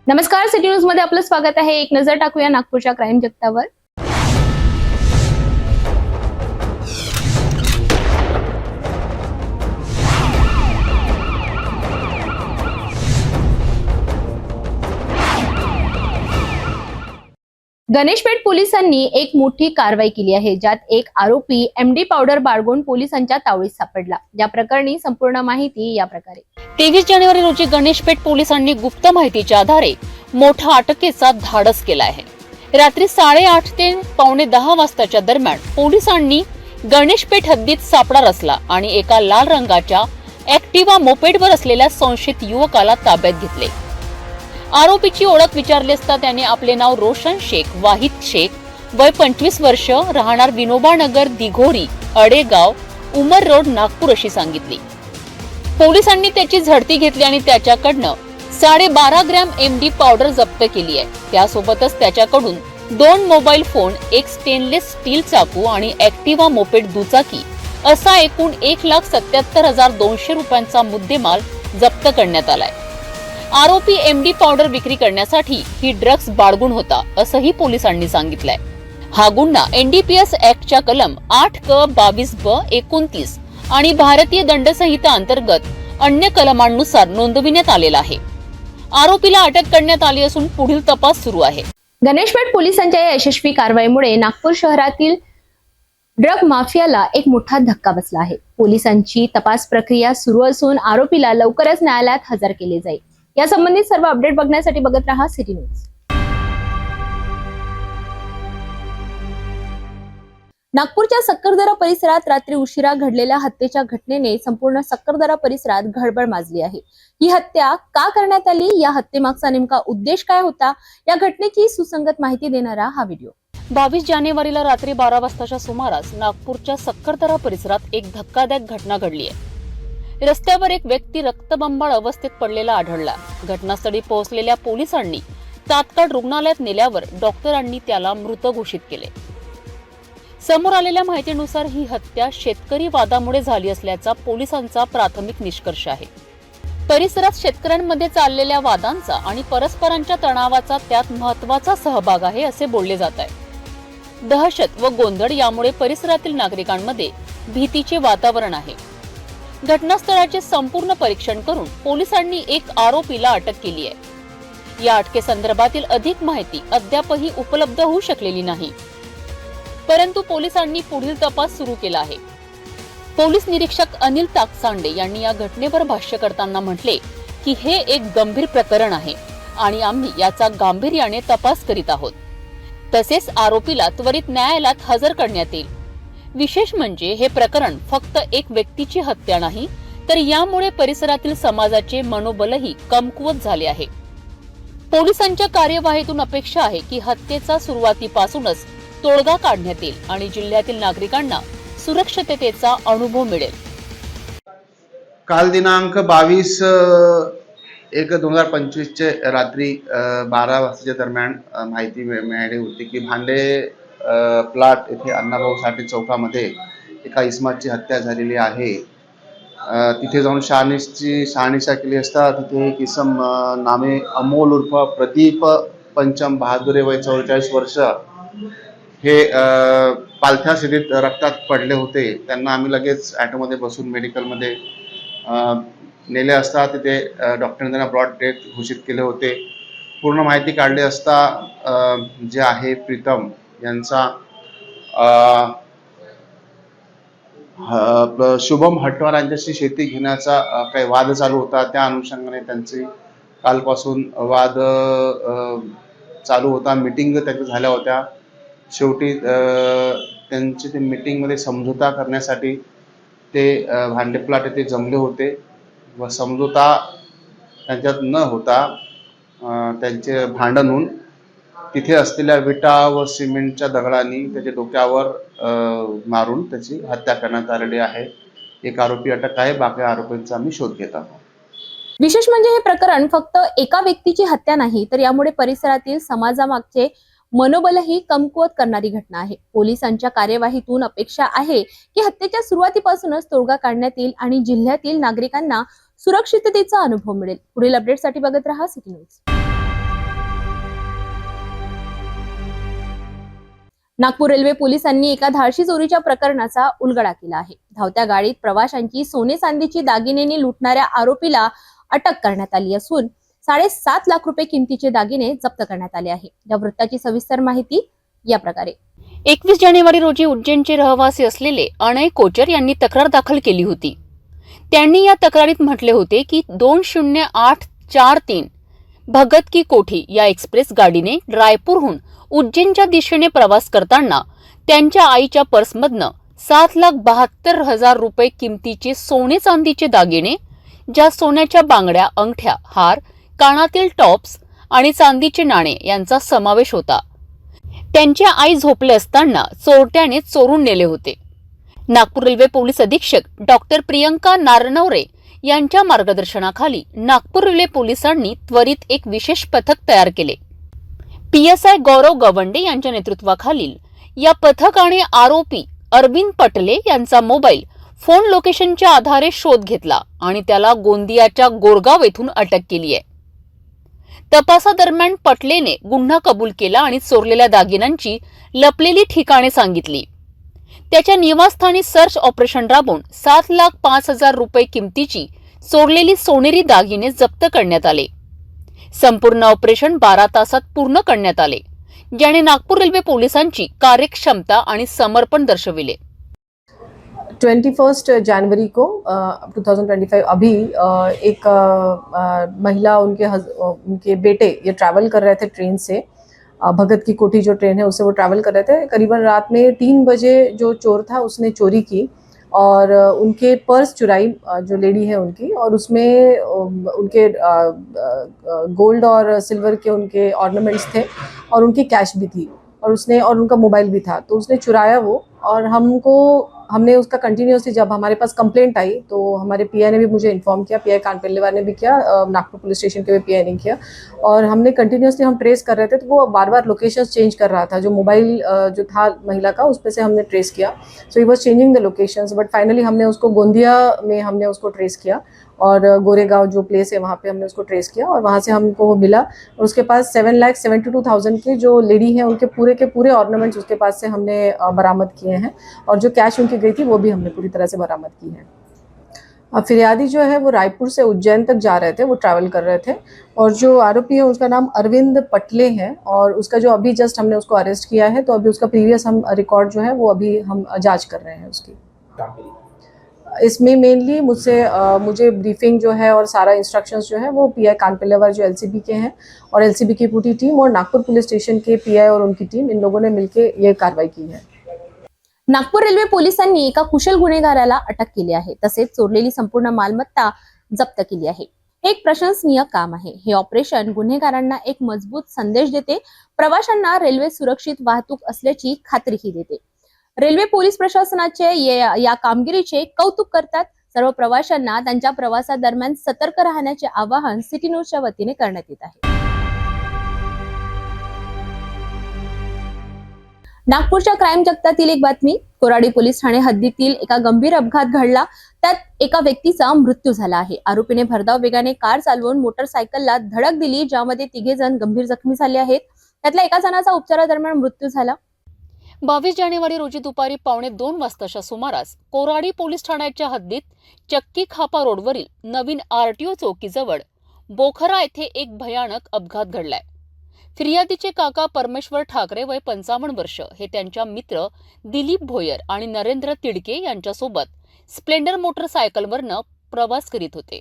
नमस्कार, सिटी न्यूज मध्ये आपलं स्वागत आहे. एक नजर टाकूया नागपूरच्या क्राईम जगतावर. गणेशपेठ पोलिसांनी एक मोठी कारवाई केली आहे, ज्यात एक आरोपी एमडी पावडर बाळगून पोलिसांच्या तावडीत सापडला. या प्रकरणी संपूर्ण माहिती या प्रकारे. 23 जानेवारी रोजी गणेशपेठ पोलिसांनी गुप्त माहितीच्या आधारे मोठा अटकेचा धाडस केला आहे. रात्री 8:30 ते 9:45 वाजताच्या दरम्यान पोलिसांनी गणेशपेठ हद्दीत सापळा रचला आणि एका लाल रंगाच्या ऍक्टिवा मोपेडवर असलेल्या संशयित युवकाला ताब्यात घेतले. आरोपीची ओळख विचारली असता त्याने आपले नाव रोशन शेख वाहिद शेख, वय 25 वर्ष, राहणार विनोबा नगर, दिघोरी, अडेगाव, उमर रोड, नागपूर अशी सांगितली. पोलिसांनी त्याची झडती घेतली आणि त्याच्याकडनं 12.5 ग्रॅम एमडी पावडर जप्त केली आहे. त्यासोबतच त्याच्याकडून 2 मोबाईल फोन, एक स्टेनलेस स्टील चाकू आणि ऍक्टिवा मोपेड दुचाकी असा एकूण 1,77,200 रुपयांचा मुद्देमाल जप्त करण्यात आलाय. आरोपी एमडी पावडर विक्री करण्यासाठी ही ड्रग्ज बाळगून होता असंही पोलिसांनी सांगितलंय. हा गुन्हा एनडीपीएस ऍक्टच्या कलम 8(क)22(ब)(29) आणि भारतीय दंडसंहिता अंतर्गत अन्य कलमांनुसार नोंदविण्यात आलेला आहे. आरोपीला अटक करण्यात आली असून पुढील तपास सुरू आहे. गणेशपेठ पोलिसांच्या या यशस्वी कारवाईमुळे नागपूर शहरातील ड्रग माफियाला एक मोठा धक्का बसला आहे. पोलिसांची तपास प्रक्रिया सुरू असून आरोपीला लवकरच न्यायालयात हजर केले जाईल. या संबंधित सर्व अपडेट बघण्यासाठी बघत रहा सिटी न्यूज. नागपूरच्या सक्करदरा परिसरात रात्री उशिरा घडलेल्या हत्येच्या घटनेने संपूर्ण सक्करदरा परिसरात खळबळ माजली आहे. ही हत्या का करण्यात आली, या हत्येमागचा नेमका उद्देश काय होता, या घटनेची सुसंगत माहिती देणारा हा व्हिडिओ. 22 जानेवारीला रात्री 12 वाजताच्या सुमारास नागपूरच्या सक्करदरा परिसरात एक धक्कादायक घटना घडली आहे. रस्त्यावर एक व्यक्ती रक्तबंबाळ अवस्थेत पडलेला आढळला. घटनास्थळी पोहोचलेल्या पोलिसांनी तात्काळ रुग्णालयात नेल्यावर डॉक्टरांनी त्याला मृत घोषित केले. समोर आलेल्या माहितीनुसार ही हत्या शेतकरी वादामुळे झाली असल्याचा पोलिसांचा प्राथमिक निष्कर्ष आहे. परिसरात शेतकऱ्यांमध्ये चाललेल्या वादांचा आणि परस्परांच्या तणावाचा त्यात महत्त्वाचा सहभाग आहे असे बोलले जात आहे. दहशत व गोंधळ यामुळे परिसरातील नागरिकांमध्ये भीतीचे वातावरण आहे. घटनास्थळाचे संपूर्ण परीक्षण करून पोलिसांनी एक आरोपीला अटक केली आहे. या अटकेसंदर्भातील अधिक माहिती अद्यापही उपलब्ध होऊ शकलेली नाही, परंतु पोलिसांनी पुढील तपास सुरू केला आहे. पोलीस निरीक्षक अनिल ताकसांडे यांनी या घटनेवर भाष्य करताना म्हटले की हे एक गंभीर प्रकरण आहे आणि आम्ही याचा गांभीर्याने तपास करीत आहोत. तसेच आरोपीला त्वरित न्यायालयात हजर करण्यात येईल. विशेष म्हणजे हे प्रकरण फक्त एक व्यक्तीची हत्या नाही, तर यामुळे परिसरातील समाजाचे मनोबलही कमकुवत झाले आहे. पोलिसांच्या कार्यवाहीतून अपेक्षा आहे की हत्येचा सुरुवातीपासूनच तोडगा काढण्यात येईल आणि जिल्ह्यातील नागरिकांना सुरक्षिततेचा अनुभव मिळेल. काल दिनांक 22/1/2025 चे रात्री 12 वाजताच्या दरम्यान माहिती मिळाली होती की भांडे प्लॉट येथे अण्णाभाऊ साठे चौकामध्ये एका इसमाची हत्या झालेली आहे. तिथे जाऊन शहानिशा केली असता तिथे एक इसम नामे अमोल उर्फ प्रदीप पंचम बहादुरे, वय 44 वर्ष, हे पालथ्या स्थितीत रक्तात पडले होते. त्यांना आम्ही लगेच ॲटोमध्ये बसून मेडिकलमध्ये नेले असता तिथे डॉक्टरने त्यांना ब्रॉड डेथ घोषित केले होते. पूर्ण माहिती काढली असता जे आहे प्रीतम यांचा शुभम हटवार यांच्याशी शेती घेण्याचा काही वाद चालू होता. त्या अनुषंगाने त्यांचे कालपासून वाद चालू होता. मिटिंग त्यांच्या झाल्या होत्या. शेवटी त्यांचे ते मीटिंगमध्ये समझोता करण्यासाठी ते भांडे प्लॉट येथे जमले होते व समझोता त्यांच्यात न होता त्यांचे भांडण होऊन तिथे असलेल्या विटा व सिमेंटच्या दगडांनी त्याच्या डोक्यावर मारून त्याची हत्या करण्यात आलेली आहे. एक आरोपी अटक आहे. बाकी आरोपींचा आम्ही शोध घेत आहोत. विशेष म्हणजे हे प्रकरण फक्त एका व्यक्तीची हत्या नाही, तर यामुळे परिसरातील समाजामागचे मनोबलही कमकुवत करणारी घटना आहे. पोलिसांच्या कार्यवाहीतून अपेक्षा आहे की हत्येच्या सुरुवातीपासूनच तोडगा काढण्यात येईल आणि जिल्ह्यातील नागरिकांना सुरक्षिततेचा अनुभव मिळेल. पुढील अपडेटसाठी बघत रहा सिटी न्यूज. नागपूर रेल्वे पोलिसांनी एका धाडशी चोरीच्या प्रकरणाचा उलगडा केला आहे. धावत्या गाडीत प्रवाशांची सोने चांदीची दागिनेनी लुटणाऱ्या आरोपीला अटक करण्यात आली असून 7.5 लाख रुपये किमतीचे दागिने जप्त करण्यात आले आहे. या वृत्ताची सविस्तर माहिती या प्रकारे. 21 जानेवारी रोजी उज्जैनचे रहिवासी असलेले अनय कोचर यांनी तक्रार दाखल केली होती. त्यांनी या तक्रारीत म्हटले होते की 20843 भगत की कोठी या एक्सप्रेस गाडीने रायपूरहून उज्जैनच्या दिशेने प्रवास करताना त्यांच्या आईच्या पर्समधनं 7,72,000 रुपये किमतीचे सोने चांदीचे दागिने, ज्या सोन्याच्या बांगड्या, अंगठ्या, हार, कानातील टॉप्स आणि चांदीचे नाणे यांचा समावेश होता. त्यांच्या आई झोपले असताना चोरट्याने चोरून नेले होते. नागपूर रेल्वे पोलीस अधीक्षक डॉक्टर प्रियंका नारनवरे यांच्या मार्गदर्शनाखाली नागपूर रेल्वे पोलिसांनी त्वरित एक विशेष पथक तयार केले. PSI गौरव गवंडे यांच्या नेतृत्वाखालील या पथकाने आरोपी अरविंद पटले यांचा मोबाईल फोन लोकेशनच्या आधारे शोध घेतला आणि त्याला गोंदियाच्या गोरगाव येथून अटक केली आहे. तपासादरम्यान पटलेने गुन्हा कबूल केला आणि चोरलेल्या दागिन्यांची लपलेली ठिकाणे सांगितली. त्याच्या निवासस्थानी सर्च ऑपरेशन राबवून 7,05,000 रुपये किमतीची चोरलेली सोनेरी दागिने जप्त करण्यात आले. संपूर्ण ऑपरेशन 12 तासात पूर्ण करण्यात आले, ज्याने नागपूर रेल्वे पोलिसांची कार्यक्षमता आणि समर्पण दर्शविले. 21 जनवरी को 2025 अभी एक महिला उनके बेटे ये ट्रैवल कर रहे थे ट्रेन से, भगत की कोठी जो ट्रेन है उससे वो ट्रैवल कर रहे थे. करीबन रात में 3 बजे जो चोर था उसने चोरी की और उनके पर्स चुराई, जो लेडी है उनकी, और उसमें उनके गोल्ड और सिल्वर के उनके ऑर्नामेंट्स थे और उनकी कैश भी थी और उनका मोबाइल भी था. तो उसने चुराया वो, और हमने उसका कंटिन्यूसली, जब हमारे पास कंप्लेंट आई तो हमारे PI ने भी मुझे इन्फॉर्म किया, PI कानपेल्लेवार ने भी किया, नागपुर पुलिस स्टेशन के भी PI ने किया, और हमने कंटिन्यूसली हम ट्रेस कर रहे थे. तो वो बार बार लोकेशंस चेंज कर रहा था. जो मोबाइल जो था महिला का, उसमें से हमने trace KIA. So he was changing the locations, but finally हमने उसको गोंदिया में हमने उसको ट्रेस किया और गोरेगांव जो प्लेस है वहाँ पे हमने उसको ट्रेस किया और वहाँ से हमको वो मिला. और उसके पास 7,72,000 के जो लेडी हैं उनके पूरे के पूरे ऑर्नामेंट्स उसके पास से हमने बरामद किए हैं, और जो कैश उनकी गई थी वो भी हमने पूरी तरह से बरामद की है. फिरियादी जो है वो रायपुर से उज्जैन तक जा रहे थे, वो ट्रैवल कर रहे थे, और जो आरोपी है उसका नाम अरविंद पटले है, और उसका जो अभी जस्ट हमने उसको अरेस्ट किया है. तो अभी उसका प्रीवियस हम रिकॉर्ड जो है वो अभी हम जांच कर रहे हैं उसकी. इसमें मेनली मुझे ब्रीफिंग जो है और सारा इंस्ट्रक्शंस जो है वो PI कानपेल्लेवार जो LCB के हैं और LCB की पूरी टीम और नागपुर पुलिस स्टेशन के PI और उनकी टीम, इन लोगों ने मिलकर ये कार्रवाई की है. नागपूर रेल्वे पोलिसांनी एका कुशल गुन्हेगाराला अटक केली आहे, तसेच चोरलेली संपूर्ण मालमत्ता जप्त केली आहे. हे एक प्रशंसनीय काम आहे. हे ऑपरेशन गुन्हेगारांना एक मजबूत संदेश देते, प्रवाशांना रेल्वे सुरक्षित वाहतूक असल्याची खात्रीही देते. रेल्वे पोलीस प्रशासनाचे या कामगिरीचे कौतुक करतात. सर्व प्रवाशांना त्यांच्या प्रवासादरम्यान सतर्क राहण्याचे आवाहन सिटी न्यूजच्या वतीने करण्यात येत आहे. नागपूरच्या क्राईम जगतातील एक बातमी. कोराडी पोलीस ठाणे हद्दीतील एका गंभीर अपघात घडला, त्यात एका व्यक्तीचा मृत्यू झाला आहे. आरोपीने भरधाव वेगाने कार चालवून मोटरसायकलला धडक दिली, ज्यामध्ये 3 जण गंभीर जखमी झाले आहेत. त्यातल्या एका जणाचा उपचारादरम्यान मृत्यू झाला. 22 जानेवारी रोजी दुपारी 1:15 वाजताच्या सुमारास कोराडी पोलीस ठाण्याच्या हद्दीत चक्की खापा रोडवरील नवीन RTO चौकीजवळ बोखरा येथे एक भयानक अपघात घडलाय. फिर्यादीचे काका परमेश्वर ठाकरे वय 55 वर्ष हे त्यांच्या मित्र दिलीप भोयर आणि नरेंद्र तिडके यांच्यासोबत स्प्लेंडर मोटरसायकलवरनं प्रवास करीत होते.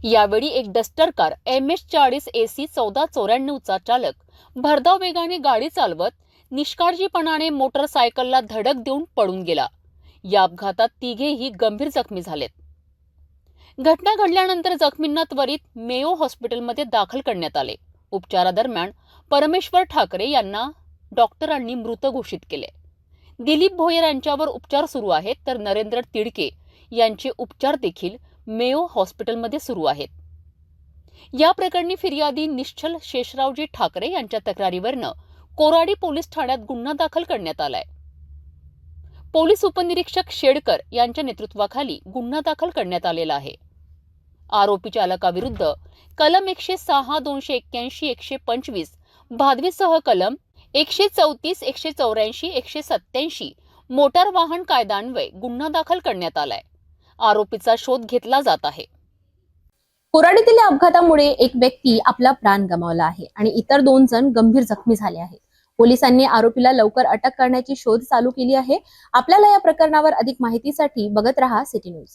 यावेळी एक डस्टर कार MS40 AC 1494चा चालक भरधाव वेगाने गाडी चालवत निष्काळजीपणाने मोटरसायकलला धडक देऊन पळून गेला. या अपघातात 3ही गंभीर जखमी झालेत. घटना घडल्यानंतर जखमींना त्वरित मेयो हॉस्पिटलमध्ये दाखल करण्यात आले. उपचारादरम्यान परमेश्वर ठाकरे यांना डॉक्टरांनी मृत घोषित केले. दिलीप भोयर यांच्यावर उपचार सुरू आहेत, तर नरेंद्र तिडके यांचे उपचार देखील मेयो हॉस्पिटलमध्ये सुरू आहेत. या प्रकरणी फिर्यादी निश्चल शेषरावजी ठाकरे यांच्या तक्रारीवरनं कोराडी पोलीस ठाण्यात गुन्हा दाखल करण्यात आलाय. पोलीस उपनिरीक्षक शेडकर यांच्या नेतृत्वाखाली गुन्हा दाखल करण्यात आलेला आहे. आरोपी चालकाविरुद्ध कलम 106, 281, 125 भादवीसह कलम 134, 184, 187 मोटार वाहन कायद्यान्वये गुन्हा दाखल करण्यात आलाय. आरोपीचा शोध घेतला जात आहे. कोराडीतील या अपघातामुळे एक व्यक्ती आपला प्राण गमावला आहे आणि इतर 2 जण गंभीर जखमी झाले आहेत. पोलिसांनी आरोपीला लवकर अटक करण्याची शोध चालू केली आहे. आपल्याला या प्रकरणावर अधिक माहितीसाठी बघत रहा सिटी न्यूज.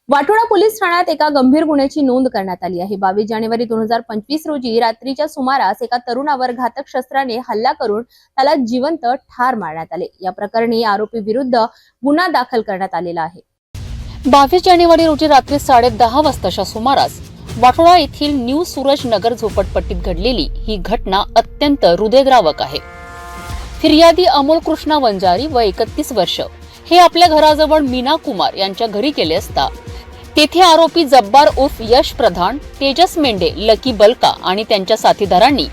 वाठोडा पोलीस ठाण्यात एका गंभीर गुन्ह्याची नोंद करण्यात आली आहे. 22 जानेवारी 2025 रोजी रात्रीच्या सुमारास एका तरुणावर घातक शस्त्राने हल्ला करून त्याला जिवंत ठार मारण्यात आले. या प्रकरणी आरोपी विरुद्ध गुन्हा दाखल करण्यात आलेला आहे. 22 जानेवारी रोजी रात्री 10:30 वाजताच्या सुमारास वाठोडा येथील न्यू सूरज नगर झोपडपट्टीत घडलेली ही घटना अत्यंत हृदयद्रावक आहे. फिर्यादी अमोल कृष्णा वंजारी व 31 वर्ष हे आपल्या घराजवळ मीना कुमार यांच्या घरी गेले असता तेथे आरोपी जब्बार उर्फ यश प्रधान, तेजस मेंढे, लकी बलका आणि त्यांच्या साथीदारांनी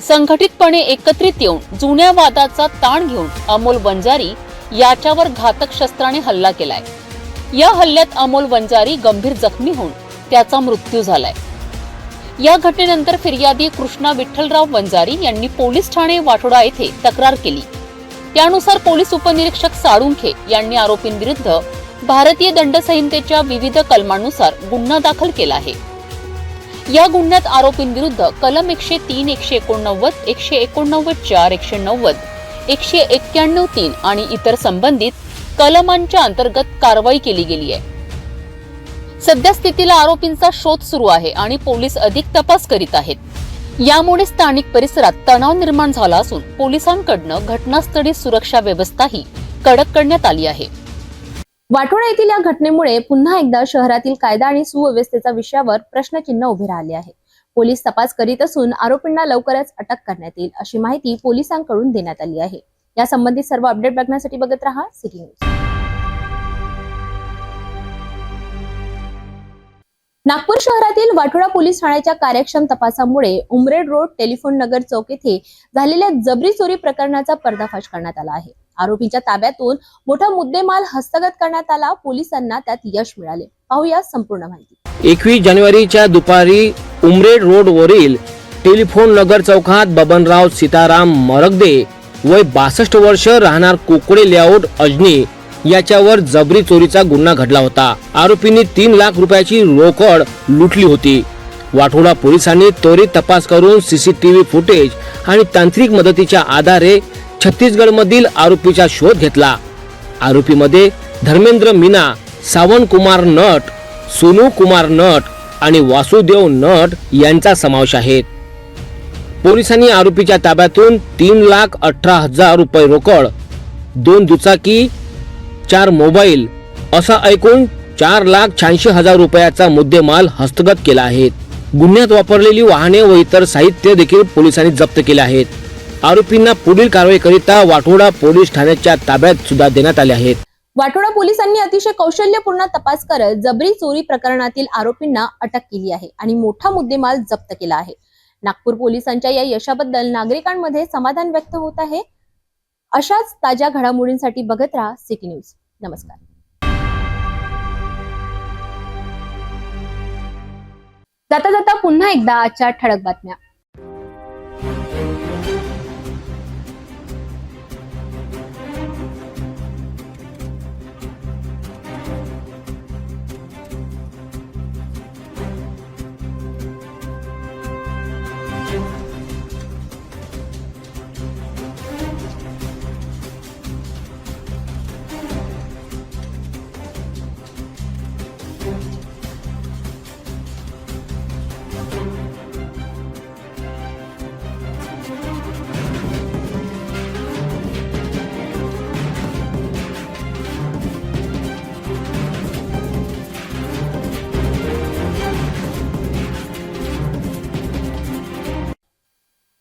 संघटितपणे एकत्रित येऊन जुन्या वादाचा ताण घेऊन अमोल वंजारी याच्यावर घातक शस्त्राने हल्ला केलाय. या हल्ल्यात अमोल वंजारी गंभीर जखमी होऊन त्याचा मृत्यू झालाय. या घटनेनंतर फिर्यादी कृष्णा विठ्ठलराव वंजारी यांनी पोलीस ठाणे वाठोडा येथे तक्रार केली. त्यानुसार पोलीस उपनिरीक्षक साळुंखे यांनी आरोपींविरुद्ध भारतीय दंड संहितेच्या विविध कलमांनुसार गुन्हा दाखल केला आहे. या गुन्ह्यात आरोपींविरुद्ध कलम 103, 189, 189 4, 190, 191 3 आणि इतर संबंधित कलमांच्या अंतर्गत कारवाई केली गेली आहे. सध्या स्थितीला आरोपींचा शोध सुरू आहे आणि पोलीस अधिक तपास करीत आहेत. यामुळे स्थानिक परिसरात तणाव निर्माण झाला असून पोलिसांकडून घटनास्थळी सुरक्षा व्यवस्थाही कडक करण्यात आली आहे. वाठोडा येथील या घटनेमुळे पुन्हा एकदा शहरातील कायदा आणि सुव्यवस्थेच्या विषयावर प्रश्नचिन्ह उभे राहिले आहे. पोलीस तपास करीत असून आरोपींना लवकरच अटक करण्यात येईल अशी माहिती पोलिसांकडून देण्यात आली आहे. या संबंधित सर्व अपडेट बघण्यासाठी बघत रहा सिटी न्यूज. नागपूर शहरातील वाठोडा पोलीस ठाण्याच्या कार्यक्षम तपासामुळे उमरेड रोड टेलिफोन नगर चौक येथे झालेल्या जबरी चोरी प्रकरणाचा पर्दाफाश करण्यात आला आहे. आरोपीच्या ताब्यातून मोठा मुद्देमाल हस्तगत करण्यात आला. पोलिसांना त्यात यश मिळाले. पाहूया संपूर्ण माहिती. 21 जानेवारीच्या दुपारी उमरेड रोड वरील टेलिफोन नगर चौकात बबनराव सीताराम मरगदे वय 62 वर्ष राहणार कोकडे लेआउट अजनी याच्यावर जबरी चोरीचा गुन्हा घडला होता. आरोपींनी 3 लाख रुपयाची रोकड लुटली होती. वाठोडा पोलिसांनी त्वरित तपास करून सीसीटीव्ही फुटेज आणि तांत्रिक मदतीच्या आधारे छत्तीसगड मधील आरोपीचा शोध घेतला. आरोपीमध्ये धर्मेंद्र मीना, सावन कुमार नट, सोनू कुमार नट आणि वासुदेव नट यांचा समावेश आहे. पोलिसांनी आरोपीच्या ताब्यातून 3,18,000 रुपये रोकड, 2 दुचाकी, 4 मोबाईल असा एकूण 4,86,000 रुपयाचा मुद्देमाल हस्तगत केला आहे. गुन्ह्यात वापरलेली वाहने व इतर साहित्य देखील पोलिसांनी जप्त केले आहेत. आरोपींना पुढील कारवाईकरिता वाठोडा पोलीस ठाण्याच्या ताब्यात सुद्धा देण्यात आले आहेत. वाठोडा पोलिसांनी अतिशय कौशल्यपूर्ण तपास करत जबरी चोरी प्रकरणातील आरोपींना अटक केली आहे आणि मोठा मुद्देमाल जप्त केला आहे. नागपूर पोलिसांच्या या यशाबद्दल नागरिकांमध्ये समाधान व्यक्त होत आहे. अशाच ताज्या घडामोडींसाठी बघत राहा सिटी न्यूज. नमस्कार. जाता जाता पुन्हा एकदा आजच्या ठळक बातम्या.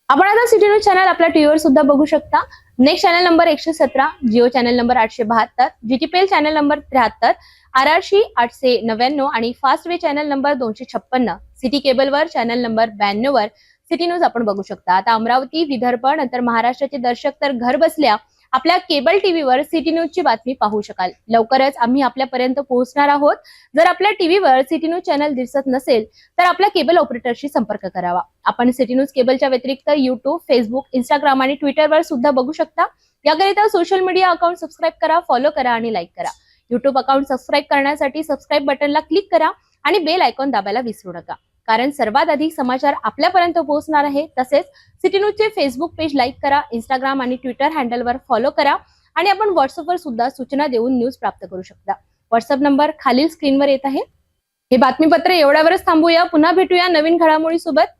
आपण आता सिटी न्यूज चॅनल आपल्या टीव्हीवर सुद्धा बघू शकता. Next channel number 117, Jio channel number 872, GTPL channel number 73, RRC 899 आणि Fastway channel number 256, city केबलवर चॅनल नंबर 92 वर सिटी न्यूज आपण बघू शकता. आता अमरावती, विदर्भ नंतर महाराष्ट्राचे दर्शक तर घर बसल्या आपल्या केबल टीव्हीवर सिटी न्यूजची बातमी पाहू शकाल. लवकरच आम्ही आपल्यापर्यंत पोहोचणार आहोत. जर आपल्या टीव्हीवर सिटी न्यूज चॅनल दिसत नसेल तर आपल्या केबल ऑपरेटरशी संपर्क करावा. आपण सिटी न्यूज केबलच्या व्यतिरिक्त युट्यूब, फेसबुक, इंस्टाग्राम आणि ट्विटरवर सुद्धा बघू शकता. याकरिता सोशल मीडिया अकाउंट सबस्क्राईब करा, फॉलो करा आणि लाईक करा. युट्यूब अकाउंट सबस्क्राईब करण्यासाठी सबस्क्राईब बटनला क्लिक करा आणि बेल आयकॉन दाबायला विसरू नका, कारण सर्वात अधिक समाचार आपल्यापर्यंत पोहोचणार आहे. तसेच सिटी न्यूजचे फेसबुक पेज लाईक करा, इंस्टाग्राम आणि ट्विटर हँडलवर फॉलो करा आणि आपण व्हॉट्सअपवर सुद्धा सूचना देऊन न्यूज प्राप्त करू शकता. व्हॉट्सअप नंबर खालील स्क्रीनवर येत आहे. हे बातमीपत्र एवढ्यावरच थांबूया. पुन्हा भेटूया नवीन घडामोडी सोबत.